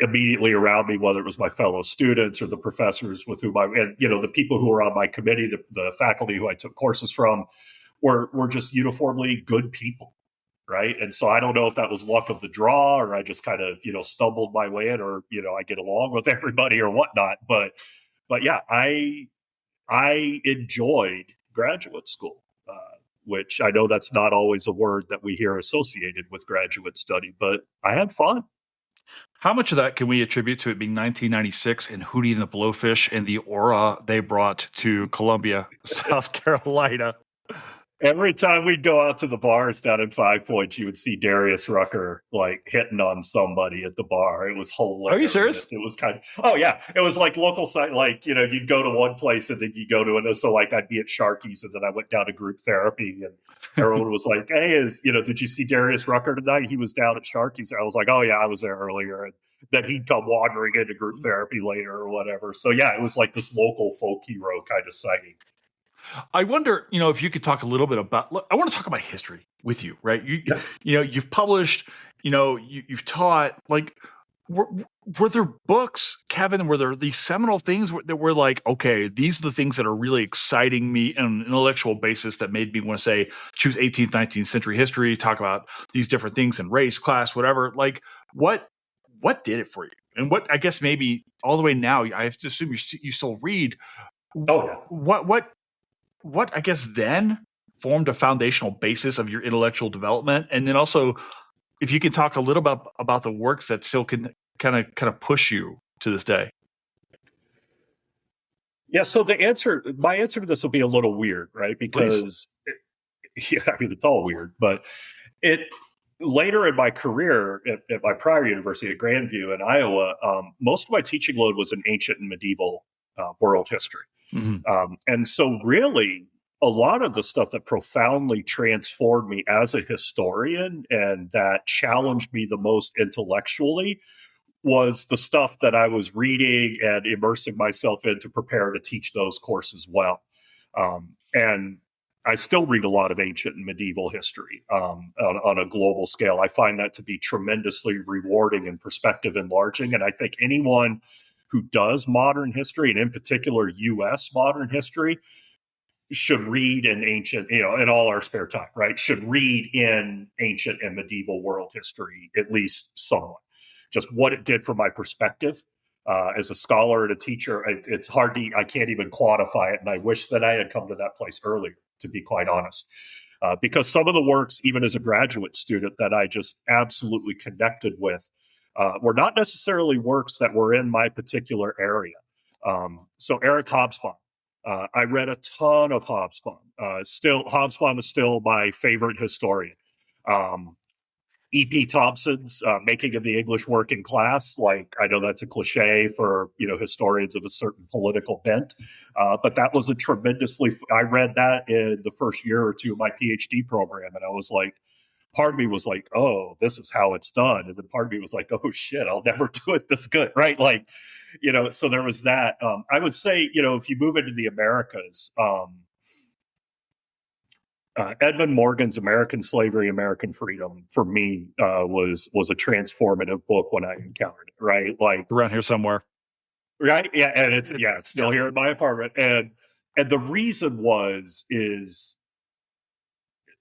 immediately around me, whether it was my fellow students or the professors with whom the people who were on my committee, the faculty who I took courses from were just uniformly good people. Right. And so I don't know if that was luck of the draw or I just kind of, stumbled my way in or, I get along with everybody or whatnot. But yeah, I enjoyed graduate school, which I know that's not always a word that we hear associated with graduate study, but I had fun. How much of that can we attribute to it being 1996 and Hootie and the Blowfish and the aura they brought to Columbia, South Carolina? Every time we'd go out to the bars down in Five Points, you would see Darius Rucker like hitting on somebody at the bar. It was hilarious. Are you serious? It was kind of, oh yeah, it was like local site. Like, you know, you'd go to one place and then you go to another. So like I'd be at Sharky's and then I went down to group therapy and everyone was like, "Hey, did you see Darius Rucker tonight? He was down at Sharky's." I was like, "Oh yeah, I was there earlier." And then he'd come wandering into group therapy later or whatever. So yeah, it was like this local folk hero kind of sighting. I wonder, if you could talk a little bit about. I want to talk about history with you, right? You've published, you've taught. Like, were there books, Kevin? Were there these seminal things that were like, okay, these are the things that are really exciting me on an intellectual basis that made me want to say choose 18th, 19th century history, talk about these different things in race, class, whatever. Like, what did it for you? And what I guess maybe all the way now, I have to assume you still read. Oh yeah. What I guess then formed a foundational basis of your intellectual development, and then also if you can talk a little bit about the works that still can kind of push you to this day. Yeah, so my answer to this will be a little weird, right? Because it's all weird, but later in my career at my prior university at Grandview in Iowa, most of my teaching load was in ancient and medieval world history. Mm-hmm. And so really a lot of the stuff that profoundly transformed me as a historian and that challenged me the most intellectually was the stuff that I was reading and immersing myself in to prepare to teach those courses well. And I still read a lot of ancient and medieval history on a global scale. I find that to be tremendously rewarding and perspective enlarging. And I think anyone who does modern history, and in particular U.S. modern history, should read in ancient, in all our spare time, right? Should read in ancient and medieval world history, at least somewhat. Just what it did for my perspective as a scholar and a teacher. It's hard I can't even quantify it. And I wish that I had come to that place earlier, to be quite honest. Because some of the works, even as a graduate student, that I just absolutely connected with were not necessarily works that were in my particular area. So Eric Hobsbawm, I read a ton of Hobsbawm. Hobsbawm is still my favorite historian. E.P. Thompson's Making of the English Working Class. Like, I know that's a cliche for, historians of a certain political bent. But that was I read that in the first year or two of my PhD program. And I was like, part of me was like, oh, this is how it's done. And then part of me was like, oh shit, I'll never do it this good. Right. Like, so there was that. I would say, if you move into the Americas, Edmund Morgan's American Slavery, American Freedom for me was a transformative book when I encountered it. Right, like around here somewhere. Right, yeah, and it's still here in my apartment, and the reason is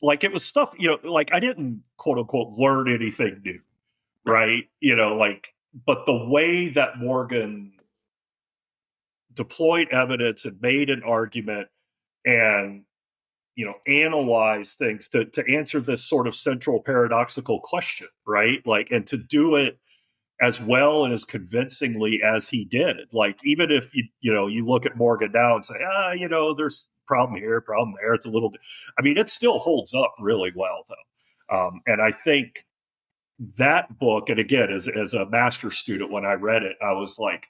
like it was stuff like I didn't quote unquote learn anything new, right? But the way that Morgan deployed evidence and made an argument and analyze things to answer this sort of central paradoxical question, right? Like, and to do it as well and as convincingly as he did. Like, even if you look at Morgan now and say, there's problem here, problem there, it's a little, it still holds up really well though. And I think that book, and again, as a master's student, when I read it, I was like,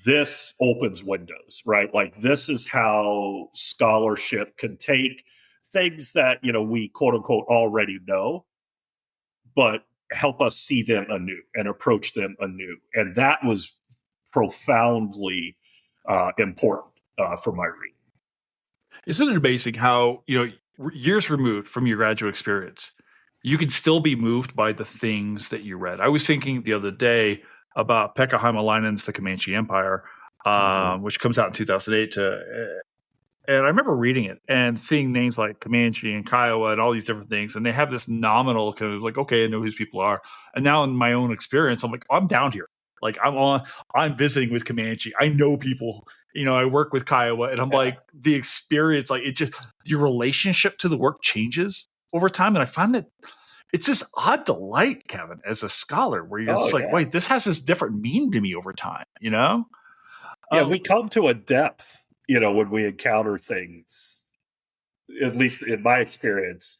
this opens windows, right? Like, this is how scholarship can take things that, we quote unquote already know, but help us see them anew and approach them anew. And that was profoundly important for my reading. Isn't it amazing how, years removed from your graduate experience, you can still be moved by the things that you read? I was thinking the other day about Pekka Haimalainen's The Comanche Empire, which comes out in 2008. And I remember reading it and seeing names like Comanche and Kiowa and all these different things. And they have this nominal kind of like, okay, I know who these people are. And now in my own experience, I'm like, I'm down here. Like, I'm visiting with Comanche. I know people, I work with Kiowa, and I'm like, the experience, like, it just, your relationship to the work changes over time. And I find that it's this odd delight, Kevin, as a scholar, where you're just like, wait, this has this different meaning to me over time, Yeah, we come to a depth, when we encounter things at least in my experience,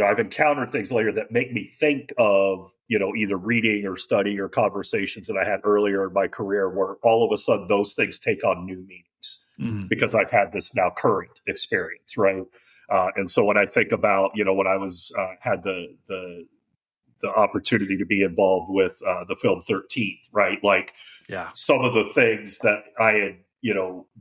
I've encountered things later that make me think of, either reading or study or conversations that I had earlier in my career where all of a sudden those things take on new meanings because I've had this now current experience, right? And so when I think about, when I was had the opportunity to be involved with the film 13th, right? Like some of the things that I had,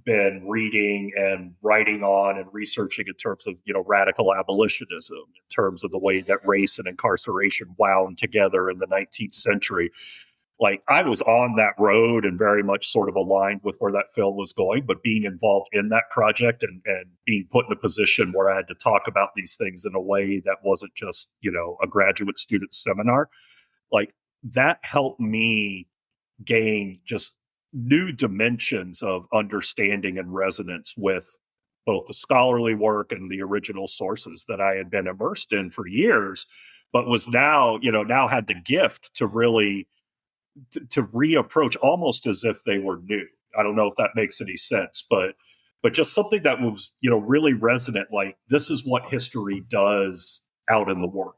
been reading and writing on and researching in terms of, radical abolitionism, in terms of the way that race and incarceration wound together in the 19th century. Like I was on that road and very much sort of aligned with where that film was going, but being involved in that project and being put in a position where I had to talk about these things in a way that wasn't just, a graduate student seminar, like that helped me gain just new dimensions of understanding and resonance with both the scholarly work and the original sources that I had been immersed in for years, but was now, now had the gift to really to reapproach almost as if they were new. I don't know if that makes any sense, but just something that was, really resonant, like this is what history does out in the world.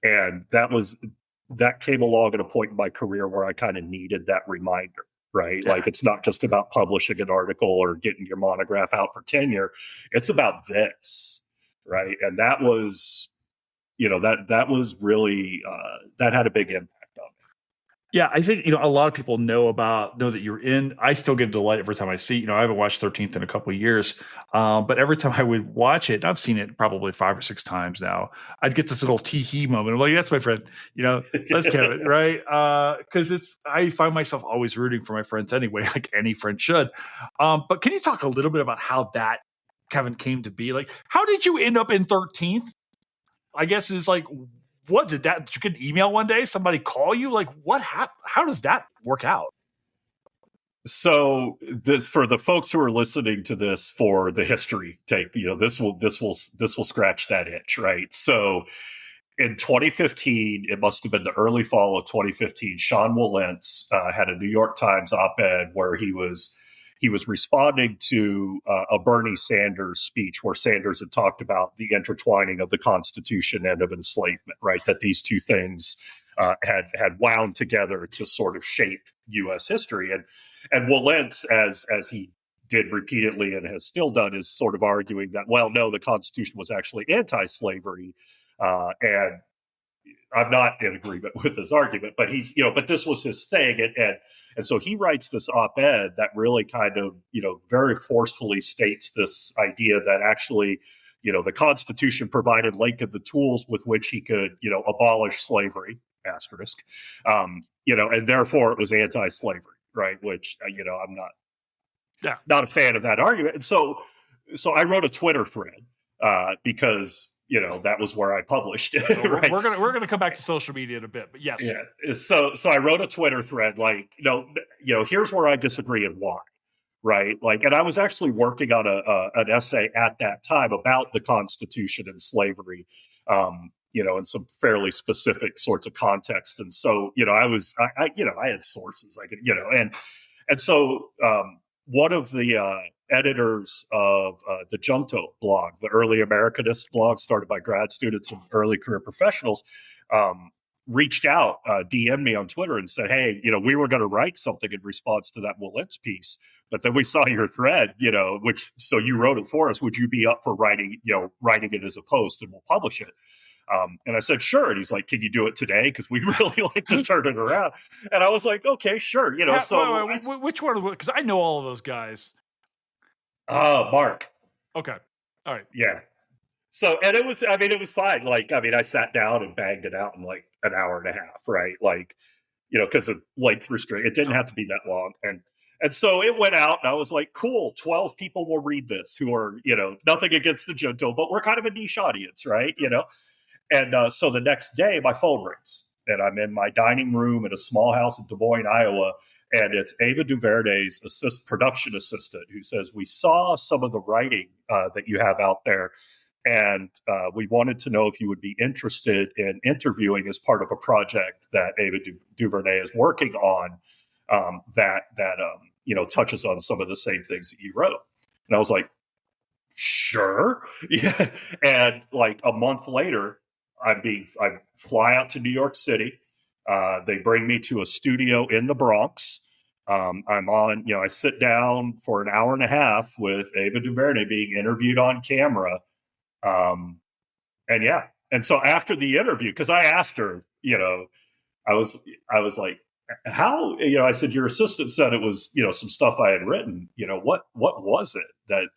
And that came along at a point in my career where I kind of needed that reminder, right? Yeah. Like it's not just about publishing an article or getting your monograph out for tenure. It's about this, right? And that was, that was really, that had a big impact on me. Yeah, I think, a lot of people know that you're in. I still get delight every time I see, I haven't watched 13th in a couple of years, but every time I would watch it, I've seen it probably 5 or 6 times now, I'd get this little tee-hee moment. I'm like, that's my friend, that's Kevin, right? Because I find myself always rooting for my friends anyway, like any friend should. But can you talk a little bit about how that, Kevin, came to be? Like, how did you end up in 13th? I guess is like, what did you get an email one day? Somebody call you? Like, what happened? How does that work out? So for the folks who are listening to this for the history tape, this will scratch that itch, right? So in 2015, it must have been the early fall of 2015, Sean Wilentz had a New York Times op-ed where he was responding to a Bernie Sanders speech where Sanders had talked about the intertwining of the Constitution and of enslavement, right? That these two things had wound together to sort of shape U.S. history. And Wilentz, as he did repeatedly and has still done, is sort of arguing that, well, no, the Constitution was actually anti-slavery. And I'm not in agreement with his argument, but but this was his thing. And so he writes this op-ed that really kind of, very forcefully states this idea that actually, the Constitution provided Lincoln the tools with which he could, abolish slavery, asterisk, and therefore it was anti-slavery, right? Which, I'm not a fan of that argument. And so I wrote a Twitter thread because, that was where I published it. Right? We're gonna come back to social media in a bit, but yes. Yeah. So I wrote a Twitter thread, like, here's where I disagree and why, right? Like, and I was actually working on an essay at that time about the Constitution and slavery, in some fairly specific sorts of context. And so, I had sources I could, and so one of the editors of the Junto blog, the early Americanist blog started by grad students and early career professionals, reached out, DM'd me on Twitter and said, hey, we were going to write something in response to that Wilentz piece, but then we saw your thread, so you wrote it for us. Would you be up for writing it as a post and we'll publish it? And I said, sure. And he's like, can you do it today? Because we really like to turn it around. And I was like, okay, sure. Which one? Because I know all of those guys. Mark. Okay. All right. Yeah. So, and it was fine. Like, I sat down and banged it out in like an hour and a half, right? Like, because of length restraint, it didn't have to be that long. And so it went out and I was like, cool, 12 people will read this who are, nothing against the Junto, but we're kind of a niche audience, right? And so the next day my phone rings and I'm in my dining room at a small house in Des Moines, Iowa. And it's Ava DuVernay's production assistant who says, we saw some of the writing that you have out there. And we wanted to know if you would be interested in interviewing as part of a project that Ava DuVernay is working on that touches on some of the same things that you wrote. And I was like, sure. Yeah. And like a month later, I fly out to New York City. They bring me to a studio in the Bronx. I'm on, I sit down for an hour and a half with Ava DuVernay being interviewed on camera. Um, and yeah. And so after the interview, because I asked her, I was, I was like, how, I said, your assistant said it was, some stuff I had written, what was it that,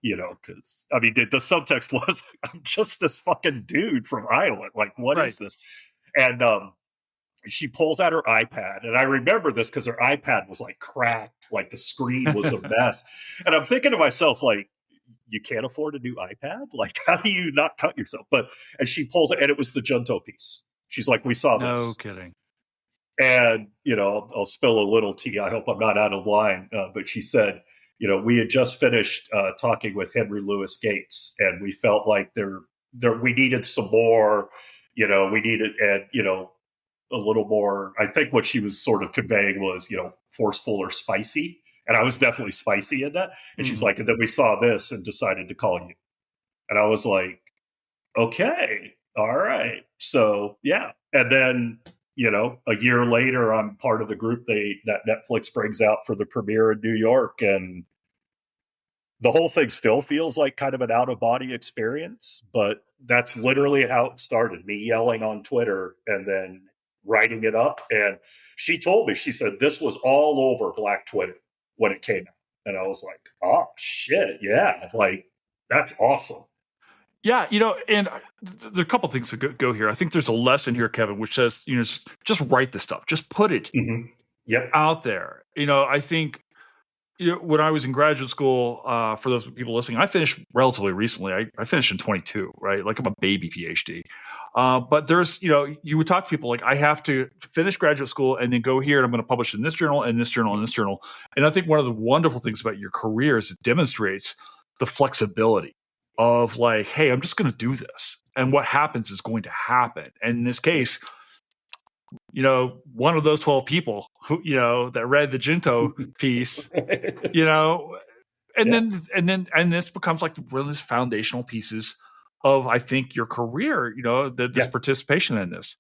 because I mean, the subtext was, I'm just this fucking dude from Iowa. Like, what is this? And, she pulls out her iPad, and I remember this because her iPad was like cracked, like the screen was a mess. And I'm thinking to myself, like, you can't afford a new iPad? Like, how do you not cut yourself? And she pulls it, and it was the Junto piece. She's like, we saw this. No kidding. And, I'll spill a little tea. I hope I'm not out of line. But she said, we had just finished talking with Henry Louis Gates, and we felt like we needed some more, we needed, and, a little more. I think what she was sort of conveying was, forceful or spicy. And I was definitely spicy in that. And she's like, and then we saw this and decided to call you. And I was like, okay, all right. So, yeah. And then, a year later, I'm part of the group that Netflix brings out for the premiere in New York. And the whole thing still feels like kind of an out-of-body experience. But that's literally how it started, me yelling on Twitter and then writing it up. And she told me, she said, this was all over Black Twitter when it came out. And I was like, oh, shit, yeah. Like, that's awesome. Yeah, and there's a couple things to go here. I think there's a lesson here, Kevin, which says, just write the stuff. Just put it out there. I think when I was in graduate school, for those people listening, I finished relatively recently. I finished in 22, right? Like I'm a baby PhD. But there's, you would talk to people like, I have to finish graduate school and then go here and I'm going to publish in this journal and this journal and this journal. And I think one of the wonderful things about your career is it demonstrates the flexibility of like, hey, I'm just going to do this. And what happens is going to happen. And in this case, one of those 12 people who, that read the Junto piece, and this becomes like one of these foundational pieces of, I think, your career, this participation in this.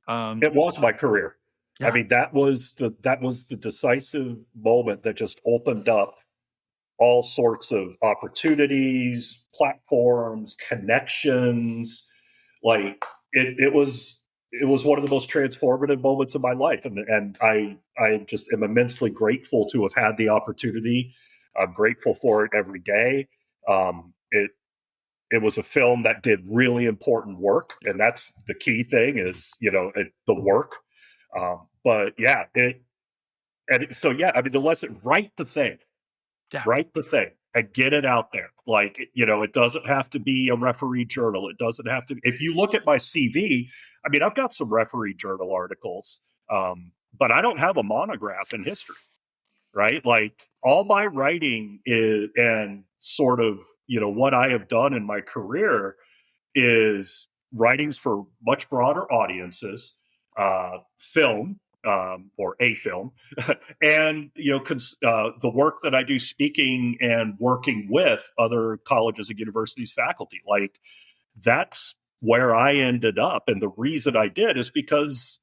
It was my career. Yeah. I mean, that was the decisive moment that just opened up all sorts of opportunities, platforms, connections. Like it was one of the most transformative moments of my life. And I just am immensely grateful to have had the opportunity. I'm grateful for it every day. It was a film that did really important work. And that's the key thing is, the work. But yeah, I mean, the lesson, write the thing. Yeah. Write the thing and get it out there. Like, it doesn't have to be a referee journal. It doesn't have to. If you look at my CV, I mean, I've got some referee journal articles, but I don't have a monograph in history, right? Like all my writing is, and sort of, what I have done in my career is writings for much broader audiences, film, or a film, and the work that I do speaking and working with other colleges and universities faculty. Like that's where I ended up, and the reason I did is because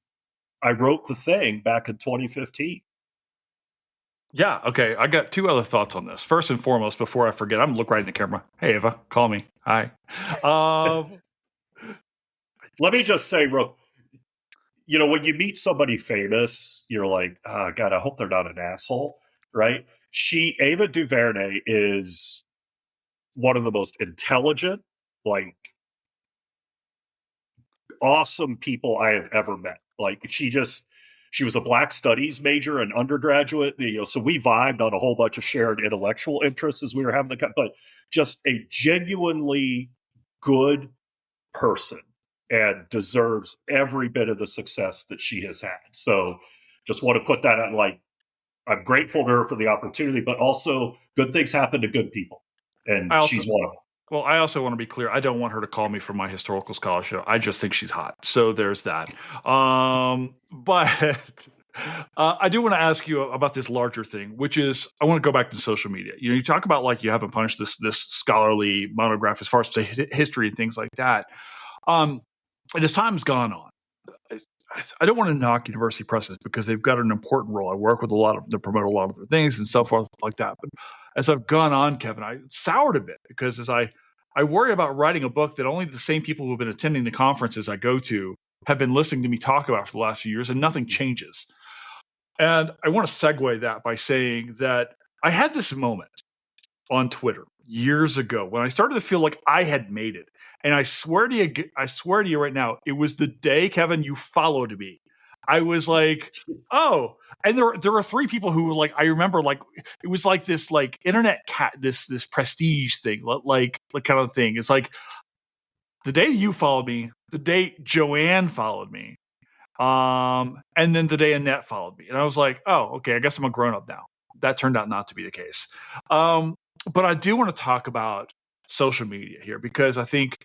I wrote the thing back in 2015. Yeah. Okay. I got two other thoughts on this. First and foremost, before I forget, I'm gonna look right in the camera. Hey, Ava, call me. Hi. Let me just say, when you meet somebody famous, you're like, oh, God, I hope they're not an asshole, right? Ava DuVernay is one of the most intelligent, like, awesome people I have ever met. Like, she was a Black Studies major and undergraduate, so we vibed on a whole bunch of shared intellectual interests as we were having but just a genuinely good person. And deserves every bit of the success that she has had. So just want to put that out, like, I'm grateful to her for the opportunity, but also good things happen to good people. And she's one of them. Well, I also want to be clear. I don't want her to call me for my historical scholarship. I just think she's hot. So there's that. But I do want to ask you about this larger thing, which is I want to go back to social media. You talk about like you haven't punished this scholarly monograph as far as history and things like that. And as time's gone on, I don't want to knock university presses because they've got an important role. I work with a lot of, they promote a lot of their things and so forth like that. But as I've gone on, Kevin, I soured a bit because as I worry about writing a book that only the same people who've been attending the conferences I go to have been listening to me talk about for the last few years, and nothing changes. And I want to segue that by saying that I had this moment on Twitter years ago when I started to feel like I had made it. And I swear to you right now, it was the day, Kevin, you followed me. I was like, oh, and there were three people who like I remember like it was like this like internet cat this prestige thing like kind of thing. It's like the day you followed me, the day Joanne followed me, and then the day Annette followed me, and I was like, oh, okay, I guess I'm a grown up now. That turned out not to be the case. But I do want to talk about social media here because I think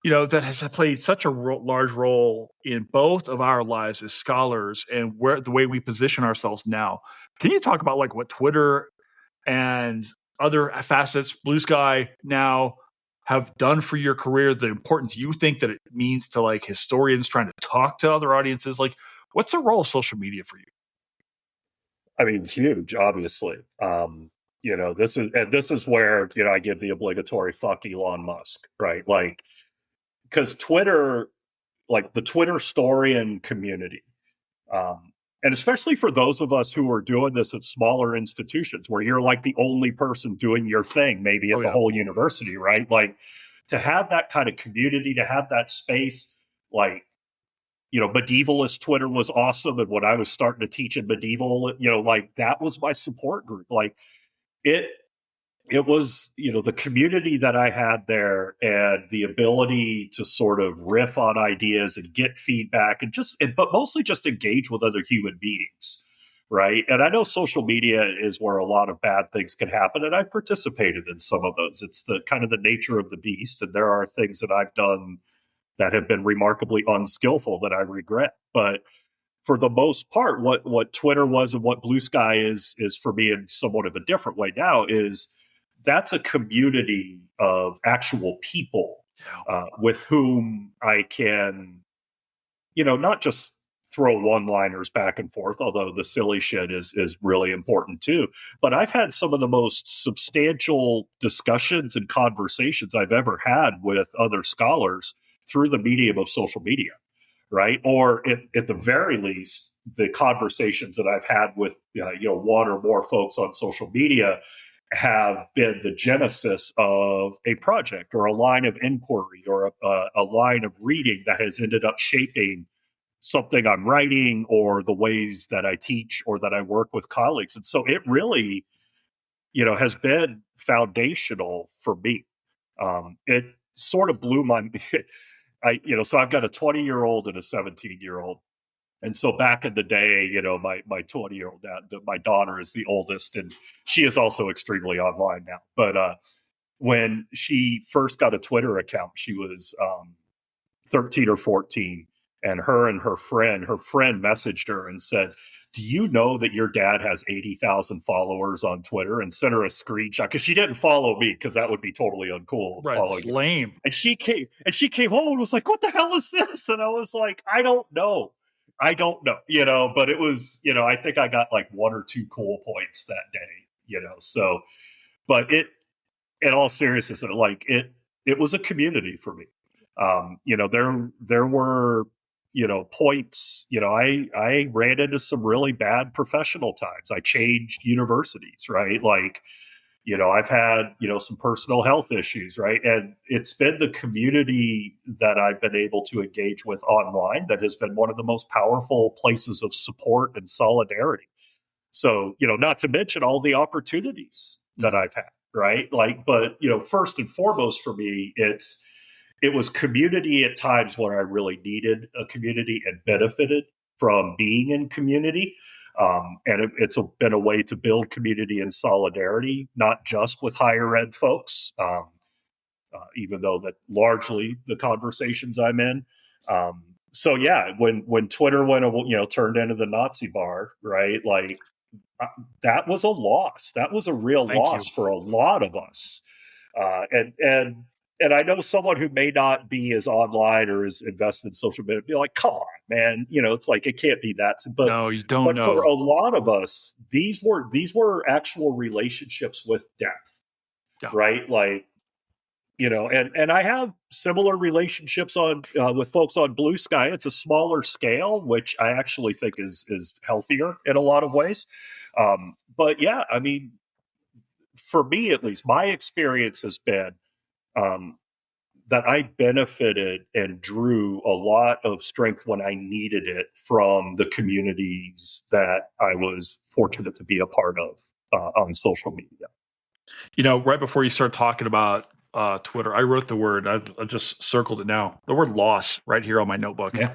that has played such a large role in both of our lives as scholars and where the way we position ourselves now. Can you talk about like what Twitter and other facets, Blue Sky now have done for your career, the importance you think that it means to like historians trying to talk to other audiences? Like, what's the role of social media for you? I mean, huge, obviously. This is where, I give the obligatory fuck Elon Musk, right? Like, because Twitter, like the Twitter story and community, and especially for those of us who are doing this at smaller institutions where you're like the only person doing your thing, maybe at the whole university, right? Like to have that kind of community, to have that space, like, medievalist Twitter was awesome. And when I was starting to teach in medieval, like that was my support group. Like it was, the community that I had there and the ability to sort of riff on ideas and get feedback but mostly just engage with other human beings. Right. And I know social media is where a lot of bad things can happen. And I've participated in some of those. It's the kind of the nature of the beast. And there are things that I've done that have been remarkably unskillful that I regret. But for the most part, what Twitter was and what Blue Sky is for me in somewhat of a different way now is that's a community of actual people with whom I can, not just throw one-liners back and forth, although the silly shit is really important too. But I've had some of the most substantial discussions and conversations I've ever had with other scholars through the medium of social media, right? Or at the very least, the conversations that I've had with one or more folks on social media have been the genesis of a project or a line of inquiry or a line of reading that has ended up shaping something I'm writing or the ways that I teach or that I work with colleagues. And so it really, has been foundational for me. It sort of blew my so I've got a 20-year-old and a 17-year-old. And so back in the day, my 20-year-old, my daughter is the oldest, and she is also extremely online now. But when she first got a Twitter account, she was 13 or 14, and her friend messaged her and said, do you know that your dad has 80,000 followers on Twitter, and sent her a screenshot because she didn't follow me because that would be totally uncool. Right, it's lame. And she came home and was like, what the hell is this? And I was like, I don't know, but it was, I think I got like one or two cool points that day, so, but in all seriousness, like it was a community for me. There were, points, I ran into some really bad professional times. I changed universities, right? Like, I've had, some personal health issues, right? And it's been the community that I've been able to engage with online that has been one of the most powerful places of support and solidarity. So, not to mention all the opportunities that I've had, right? Like, but, first and foremost for me, it was community at times where I really needed a community and benefited from being in community. And it's been a way to build community and solidarity, not just with higher ed folks, even though that largely the conversations I'm in. so yeah, when Twitter turned into the Nazi bar, right? Like that was a loss. That was a real Thank you. loss for a lot of us. And I know someone who may not be as online or as invested in social media be like, "Come on, man!" It's like it can't be that. No, you don't But for know. a lot of us, these were actual relationships with depth, Yeah. right? Like and I have similar relationships on with folks on Blue Sky. It's a smaller scale, which I actually think is healthier in a lot of ways. But yeah, I mean, for me at least, my experience has been um, that I benefited and drew a lot of strength when I needed it from the communities that I was fortunate to be a part of on social media. Right before you start talking about Twitter, I wrote the word. I just circled it now. The word "loss" right here on my notebook. Yeah.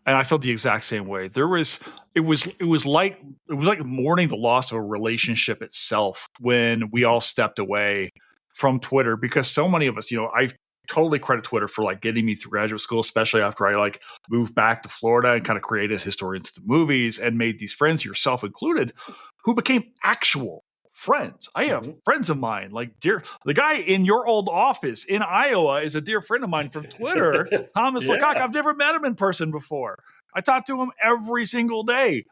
And I felt the exact same way. It was like mourning the loss of a relationship itself when we all stepped away from Twitter, because so many of us, I totally credit Twitter for like getting me through graduate school, especially after I like moved back to Florida and kind of created Historians to Movies and made these friends, yourself included, who became actual friends. I have friends of mine, like the guy in your old office in Iowa is a dear friend of mine from Twitter, Thomas Yeah. Lecoq. I've never met him in person before. I talk to him every single day.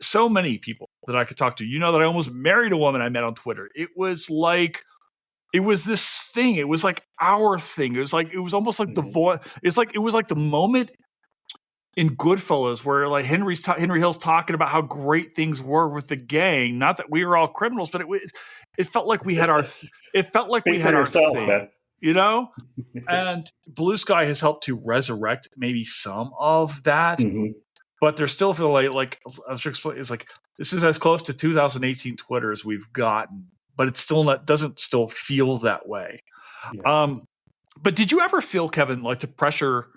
So many people that I could talk to. That I almost married a woman I met on Twitter. It was this thing. It was like our thing. It was almost like the voice. It was like the moment in Goodfellas where like Henry Hill's talking about how great things were with the gang. Not that we were all criminals, but it felt like we had our thing, man. And Blue Sky has helped to resurrect maybe some of that, but there's still feel like I was explaining. It's like this is as close to 2018 Twitter as we've gotten, but it's still doesn't still feel that way. Yeah. But did you ever feel, Kevin, like the pressure,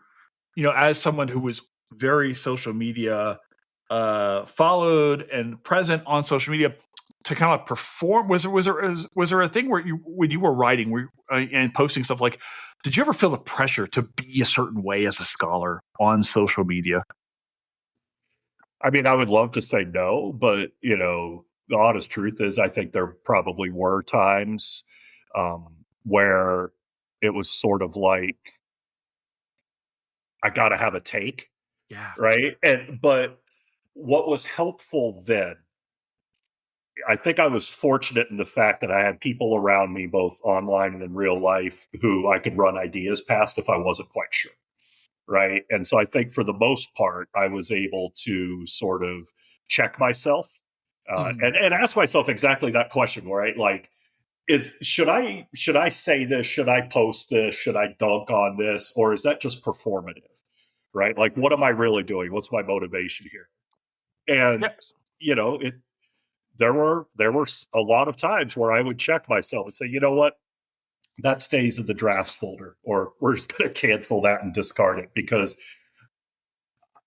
as someone who was very social media followed and present on social media, to kind of perform? Was there a thing where when you were writing and posting stuff, like, did you ever feel the pressure to be a certain way as a scholar on social media? I mean, I would love to say no, but the honest truth is I think there probably were times where it was sort of like I got to have a take. Yeah. Right. But what was helpful then, I think I was fortunate in the fact that I had people around me, both online and in real life, who I could run ideas past if I wasn't quite sure. Right. And so I think for the most part, I was able to sort of check myself and ask myself exactly that question, right? Like, should I say this? Should I post this? Should I dunk on this? Or is that just performative? Right? Like, what am I really doing? What's my motivation here? And there were a lot of times where I would check myself and say, you know what? That stays in the drafts folder, or we're just going to cancel that and discard it, because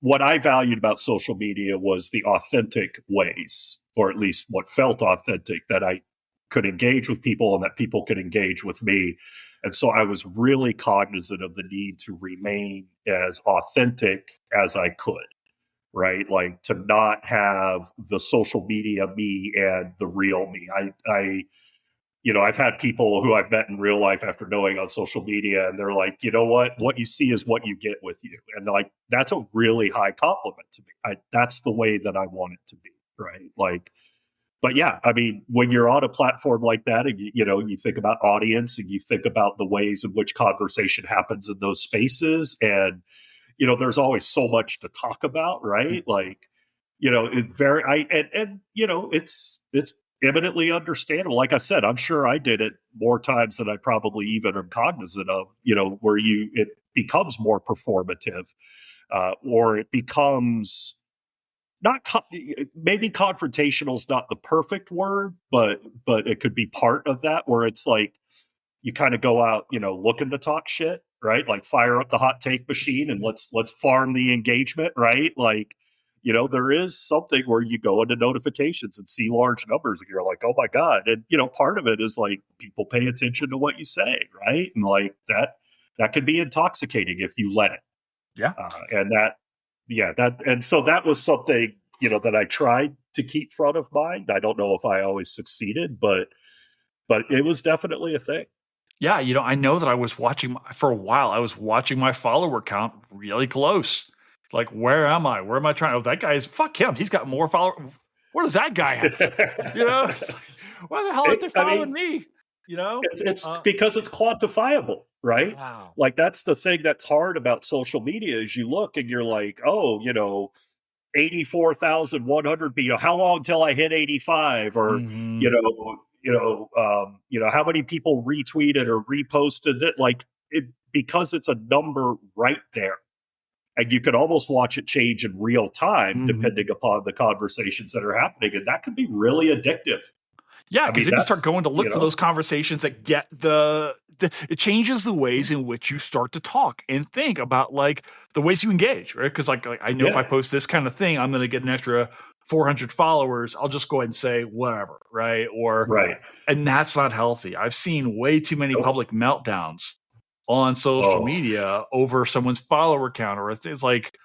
what I valued about social media was the authentic ways, or at least what felt authentic, that I could engage with people and that people could engage with me. And so I was really cognizant of the need to remain as authentic as I could, right? Like, to not have the social media me and the real me. I've had people who I've met in real life after knowing on social media, and they're like, you know what you see is what you get with you. And like, that's a really high compliment to me. That's the way that I want it to be. Right. Like, but yeah, I mean, when you're on a platform like that and you think about audience and you think about the ways in which conversation happens in those spaces, and, there's always so much to talk about, right? Like, it's eminently understandable. Like I said, I'm sure I did it more times than I probably even am cognizant of, where it becomes more performative, or it becomes maybe confrontational is not the perfect word, but it could be part of that, where it's like you kind of go out, looking to talk shit, right? Like, fire up the hot take machine and let's farm the engagement, right? Like, there is something where you go into notifications and see large numbers and you're like, oh my God. And, part of it is like people pay attention to what you say, right? And like that can be intoxicating if you let it, Yeah. And so that was something, that I tried to keep front of mind. I don't know if I always succeeded, but it was definitely a thing. Yeah, I know that I was watching for a while. I was watching my follower count really close. Like, where am I? Where am I trying? Oh, that guy is fuck him. He's got more followers. What does that guy have? It's like, why the hell aren't they following me? It's because it's quantifiable, right? Wow. Like that's the thing that's hard about social media is you look and you're like, oh, 84,100 people. How long till I hit 85? Or Mhm. how many people retweeted or reposted it? Like it because it's a number right there, and you can almost watch it change in real time depending upon the conversations that are happening, and that can be really addictive. Yeah, I because mean, then you start going to look for know, those conversations that get it changes the ways in which you start to talk and think about like the ways you engage, right? Because like I know if I yeah, post this kind of thing, I'm going to get an extra 400 followers. I'll just go ahead and say whatever, right? right. And that's not healthy. I've seen way too many Nope. public meltdowns on social Oh, media over someone's follower count, or it's like,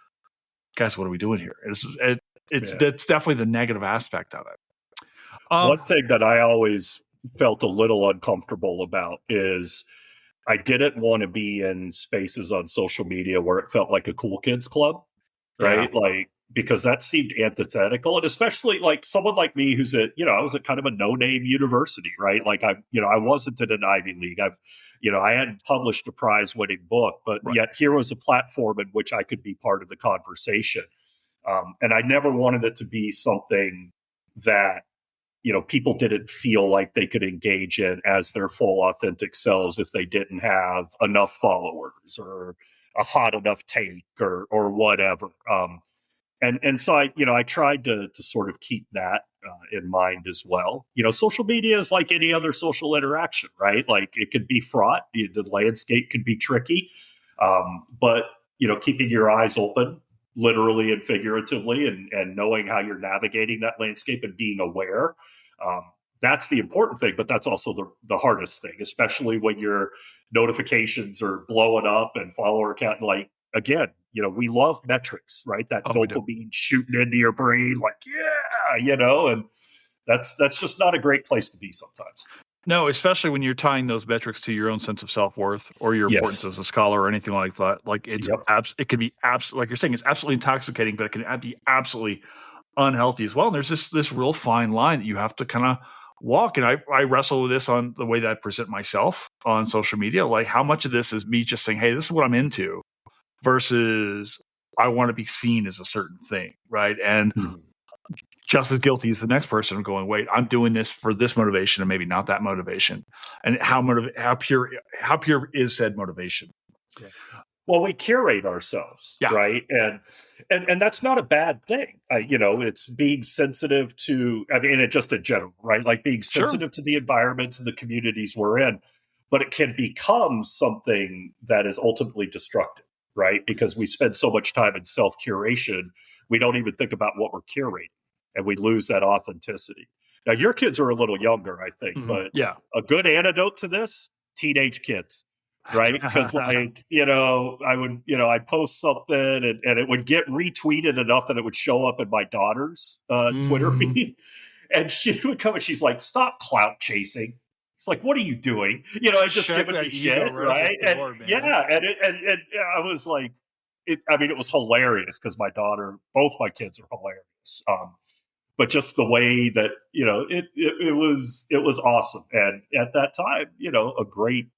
guys, what are we doing here? yeah. That's definitely the negative aspect of it. One thing that I always felt a little uncomfortable about is I didn't want to be in spaces on social media where it felt like a cool kids club, Yeah. right? Like because that seemed antithetical, and especially like someone like me who's I was at kind of a no-name university, right? Like I wasn't in an Ivy League. I hadn't published a prize-winning book, but Right. yet here was a platform in which I could be part of the conversation, and I never wanted it to be something that people didn't feel like they could engage in as their full authentic selves if they didn't have enough followers or a hot enough take or whatever. And so I tried to sort of keep that in mind as well. Social media is like any other social interaction, right? Like it could be fraught. The landscape can be tricky. But keeping your eyes open, literally and figuratively, and knowing how you're navigating that landscape and being aware. Um, that's the important thing, but that's also the hardest thing, especially when your notifications are blowing up and follower count. Like again, we love metrics, right? That Oh, we do. dopamine shooting into your brain, like and that's just not a great place to be sometimes. No, especially when you're tying those metrics to your own sense of self-worth or your importance Yes. as a scholar or anything like that. Like Yep. it can be like you're saying, it's absolutely intoxicating, but it can be absolutely unhealthy as well. And there's this real fine line that you have to kind of walk. And I wrestle with this on the way that I present myself on social media. Like how much of this is me just saying, hey, this is what I'm into versus I want to be seen as a certain thing. Right. And Mhm. just as guilty as the next person going, wait, I'm doing this for this motivation and maybe not that motivation. And how pure is said motivation? Yeah. Well, we curate ourselves, Yeah, right? And that's not a bad thing. It's being sensitive to. I mean, it just in general, right? Like being sure. sensitive to the environments and the communities we're in. But it can become something that is ultimately destructive, right? Because we spend so much time in self curation, we don't even think about what we're curating, and we lose that authenticity. Now, your kids are a little younger, I think, but Yeah. a good antidote to this: teenage kids, right? Because I'd post something and it would get retweeted enough that it would show up in my daughter's Twitter Mhm. feed. And she would come and she's like, stop clout chasing. It's like, what are you doing? And just Check giving me that ego shit, right? And reservoir, man. yeah, and I was like, it was hilarious because both my kids are hilarious. But just the way that it was awesome, and at that time, a great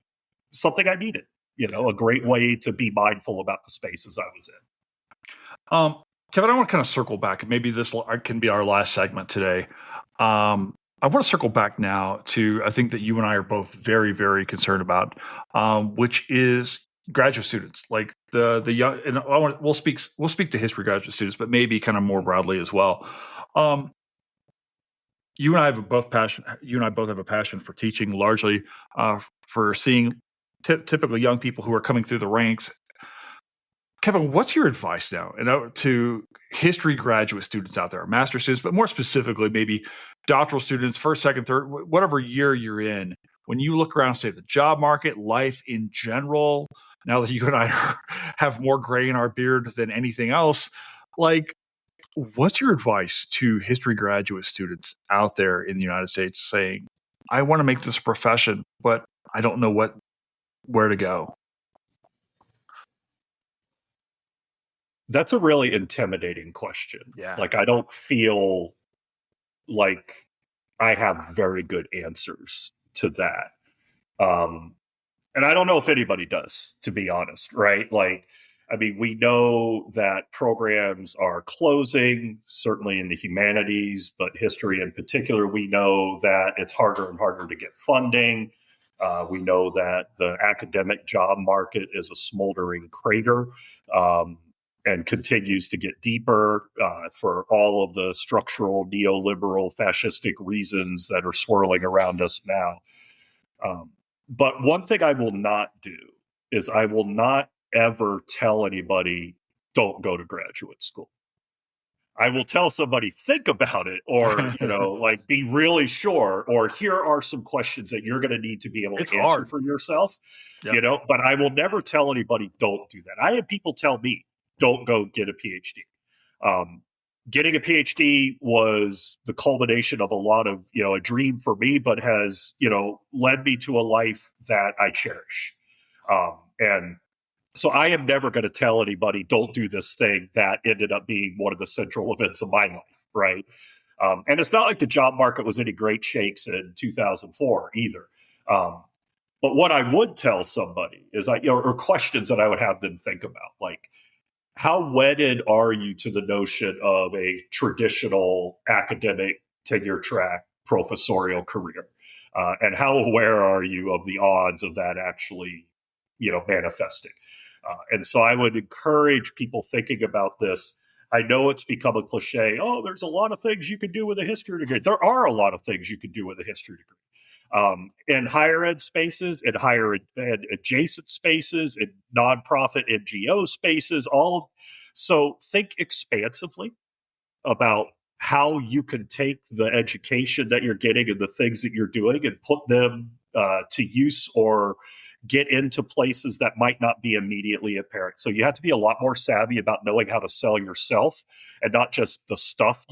something I needed. A great way to be mindful about the spaces I was Kevin, I want to kind of circle back, and maybe this can be our last segment today. I want to circle back now to I think that you and I are both very, very concerned about, which is graduate students, like the young. And we'll speak to history graduate students, but maybe kind of more in. broadly as well. Um, you and I have both passion. You and I both have a passion for teaching, largely for seeing typically young people who are coming through the ranks. Kevin, what's your advice now to history graduate students out there, master students, but more specifically, maybe doctoral students, first, second, third, whatever year you're in? when you look around, say, the job market, life in general, now that you and I have more gray in our beard than anything else, like, what's your advice to history graduate students out there in the United States saying, I want to make this a profession, but I don't know where to go? That's a really intimidating question. Yeah. Like, I don't feel like I have very good answers to that. And I don't know if anybody does, to be honest, right? Like, I mean, we know that programs are closing, certainly in the humanities, but history in particular, we know that it's harder and harder to get funding. We know that the academic job market is a smoldering crater. And continues to get deeper for all of the structural, neoliberal, fascistic reasons that are swirling around us now. But one thing I will not do is I will not ever tell anybody, don't go to graduate school. I will tell somebody, think about it, or, like, be really sure, or here are some questions that you're going to need to be able to answer hard for yourself, Yep. But I will never tell anybody, don't do that. I had people tell me, don't go get a PhD. Getting a PhD was the culmination of a lot of, a dream for me, but has, led me to a life that I cherish. And so I am never going to tell anybody, don't do this thing that ended up being one of the central events of my life, right? And it's not like the job market was any great shakes in 2004 either. But what I would tell somebody is, or questions that I would have them think about, like, how wedded are you to the notion of a traditional academic tenure track professorial career? And how aware are you of the odds of that actually, manifesting? And so I would encourage people thinking about this. I know it's become a cliche. Oh, there's a lot of things you can do with a history degree. There are a lot of things you can do with a history degree. In higher ed spaces, in higher ed adjacent spaces, in nonprofit NGO spaces, so think expansively about how you can take the education that you're getting and the things that you're doing and put them to use or get into places that might not be immediately apparent. So you have to be a lot more savvy about knowing how to sell yourself, and not just the stuff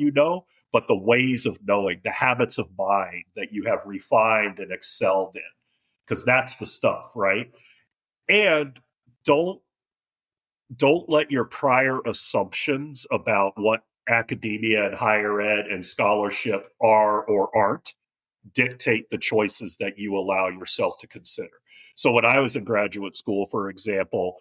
but the ways of knowing, the habits of mind that you have refined and excelled in, because that's the stuff, right? And don't let your prior assumptions about what academia and higher ed and scholarship are or aren't dictate the choices that you allow yourself to consider. So when I was in graduate school, for example,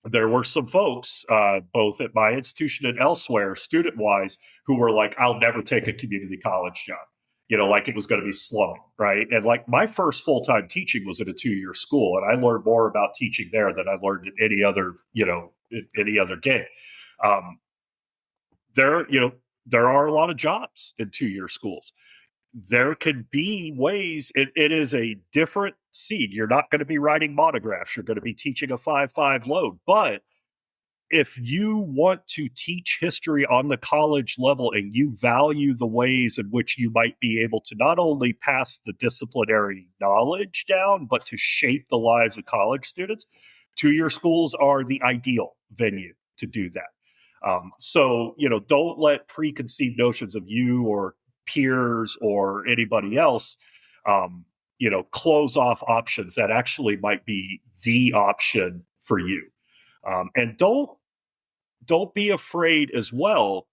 there were some folks, both at my institution and elsewhere, student-wise, who were like, I'll never take a community college job, like it was going to be slumming, right? And like my first full-time teaching was at a 2-year school, and I learned more about teaching there than I learned in any other, any other gig. There are a lot of jobs in 2-year schools. There can be ways. It is a different seed. You're not going to be writing monographs. You're going to be teaching a 5-5 load. But if you want to teach history on the college level and you value the ways in which you might be able to not only pass the disciplinary knowledge down, but to shape the lives of college students, 2-year schools are the ideal venue to do that. So, don't let preconceived notions of you or peers or anybody else, close off options that actually might be the option for you. And don't be afraid as well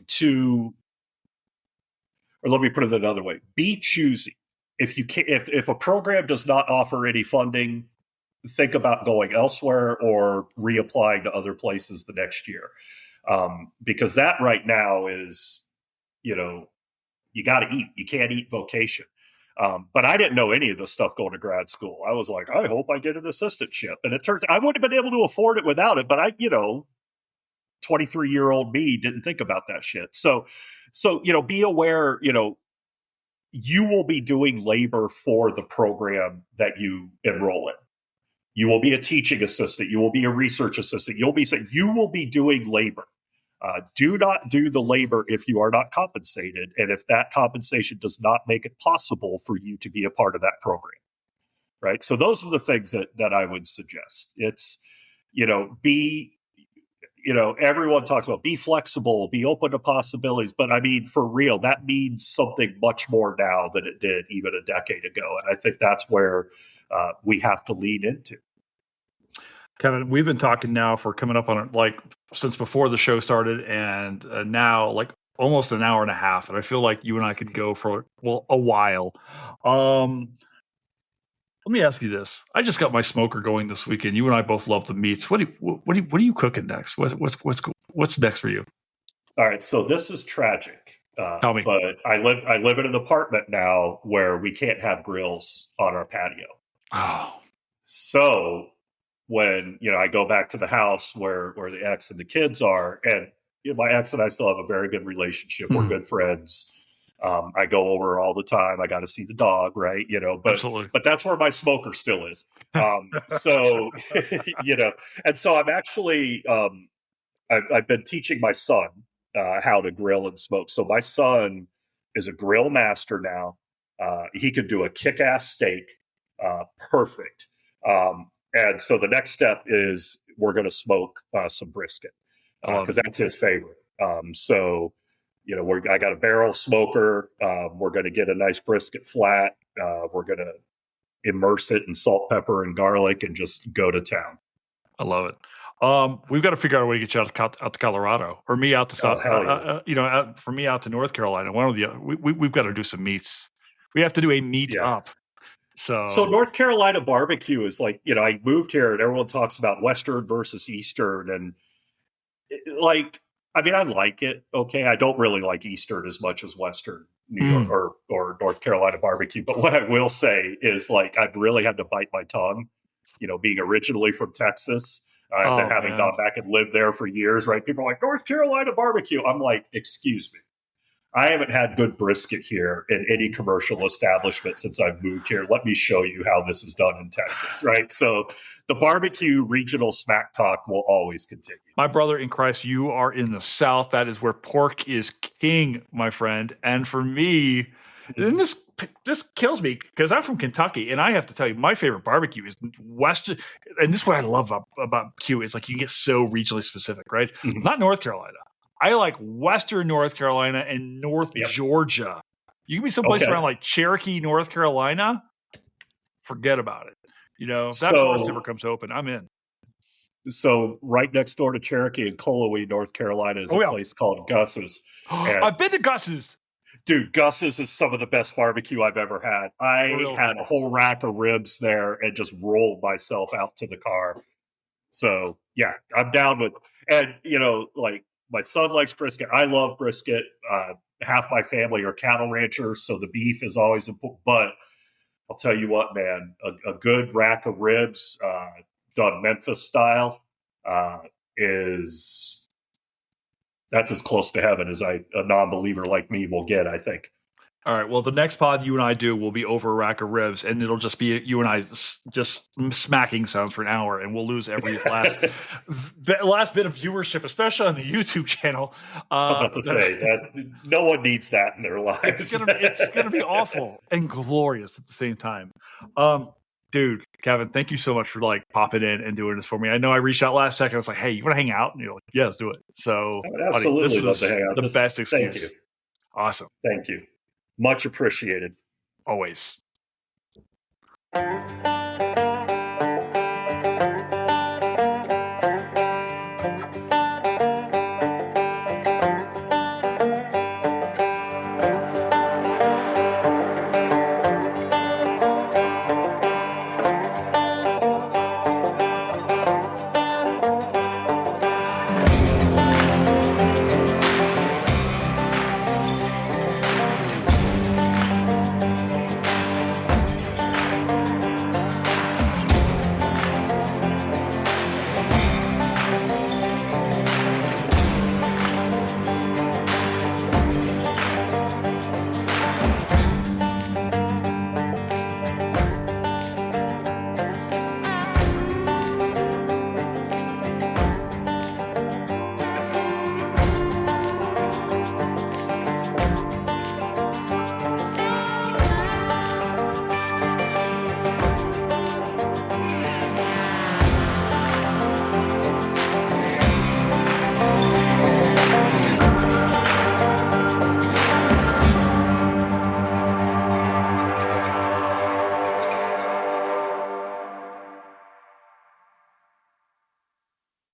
to, or let me put it another way, be choosy. If you can, if a program does not offer any funding, think about going elsewhere or reapplying to other places the next year. Because that right now is, you got to eat. You can't eat vocation. But I didn't know any of this stuff going to grad school. I was like, I hope I get an assistantship. And it turns out I wouldn't have been able to afford it without it. But 23-year-old me didn't think about that shit. So, be aware, you will be doing labor for the program that you enroll in. You will be a teaching assistant. You will be a research assistant. You will be doing labor. Do not do the labor if you are not compensated, and if that compensation does not make it possible for you to be a part of that program. Right. So those are the things that I would suggest. It's, be, everyone talks about be flexible, be open to possibilities. But I mean, for real, that means something much more now than it did even a decade ago. And I think that's where we have to lean into. Kevin, we've been talking now for coming up on it, like since before the show started, and now like almost an hour and a half. And I feel like you and I could go for a while. Let me ask you this: I just got my smoker going this weekend. You and I both love the meats. What are you cooking next? What's next for you? All right, so this is tragic. Tell me. But I live in an apartment now where we can't have grills on our patio. Oh, so when I go back to the house where the ex and the kids are, and my ex and I still have a very good relationship. We're good friends. I go over all the time. I got to see the dog, right? But absolutely. But that's where my smoker still is. So and so I'm actually I've been teaching my son how to grill and smoke. So my son is a grill master now. He can do a kick-ass steak, perfect. And so the next step is we're going to smoke some brisket because that's his favorite. I got a barrel smoker. We're going to get a nice brisket flat. We're going to immerse it in salt, pepper, and garlic and just go to town. I love it. We've got to figure out a way to get you out to Colorado, or me out to South. For me out to North Carolina. One of the other. We've got to do some meats. We have to do a meet up. So North Carolina barbecue is like, I moved here and everyone talks about Western versus Eastern, and I like it. Okay. I don't really like Eastern as much as Western New York or North Carolina barbecue. But what I will say is I've really had to bite my tongue, being originally from Texas and then having gone back and lived there for years, right? People are like, North Carolina barbecue. I'm like, excuse me. I haven't had good brisket here in any commercial establishment since I've moved here. Let me show you how this is done in Texas, right? So the barbecue regional smack talk will always continue. My brother in Christ, you are in the South. That is where pork is king, my friend. And for me, and this kills me because I'm from Kentucky, and I have to tell you, my favorite barbecue is Western. And this is what I love about Q is you can get so regionally specific, right? Mm-hmm. Not North Carolina. I like Western North Carolina and North Georgia. You give me someplace around like Cherokee, North Carolina, forget about it. If that forest ever comes open, I'm in. So right next door to Cherokee in Colonial, North Carolina is a place called Gus's. I've been to Gus's. Dude, Gus's is some of the best barbecue I've ever had. I had a whole rack of ribs there and just rolled myself out to the car. So, yeah, I'm down with and my son likes brisket. I love brisket. Half my family are cattle ranchers, so the beef is always important. But I'll tell you what, man, a good rack of ribs done Memphis style that's as close to heaven as a non-believer like me will get, I think. All right. Well, the next pod you and I do will be over a rack of ribs, and it'll just be you and I just smacking sounds for an hour, and we'll lose every last bit of viewership, especially on the YouTube channel. I'm about to say that no one needs that in their lives. It's gonna be awful and glorious at the same time. Dude, Kevin, thank you so much for popping in and doing this for me. I know I reached out last second. I was like, hey, you want to hang out? And you're like, yeah, let's do it. So, I would absolutely love to hang out. The best excuse. Thank you. Awesome. Thank you. Much appreciated. Always.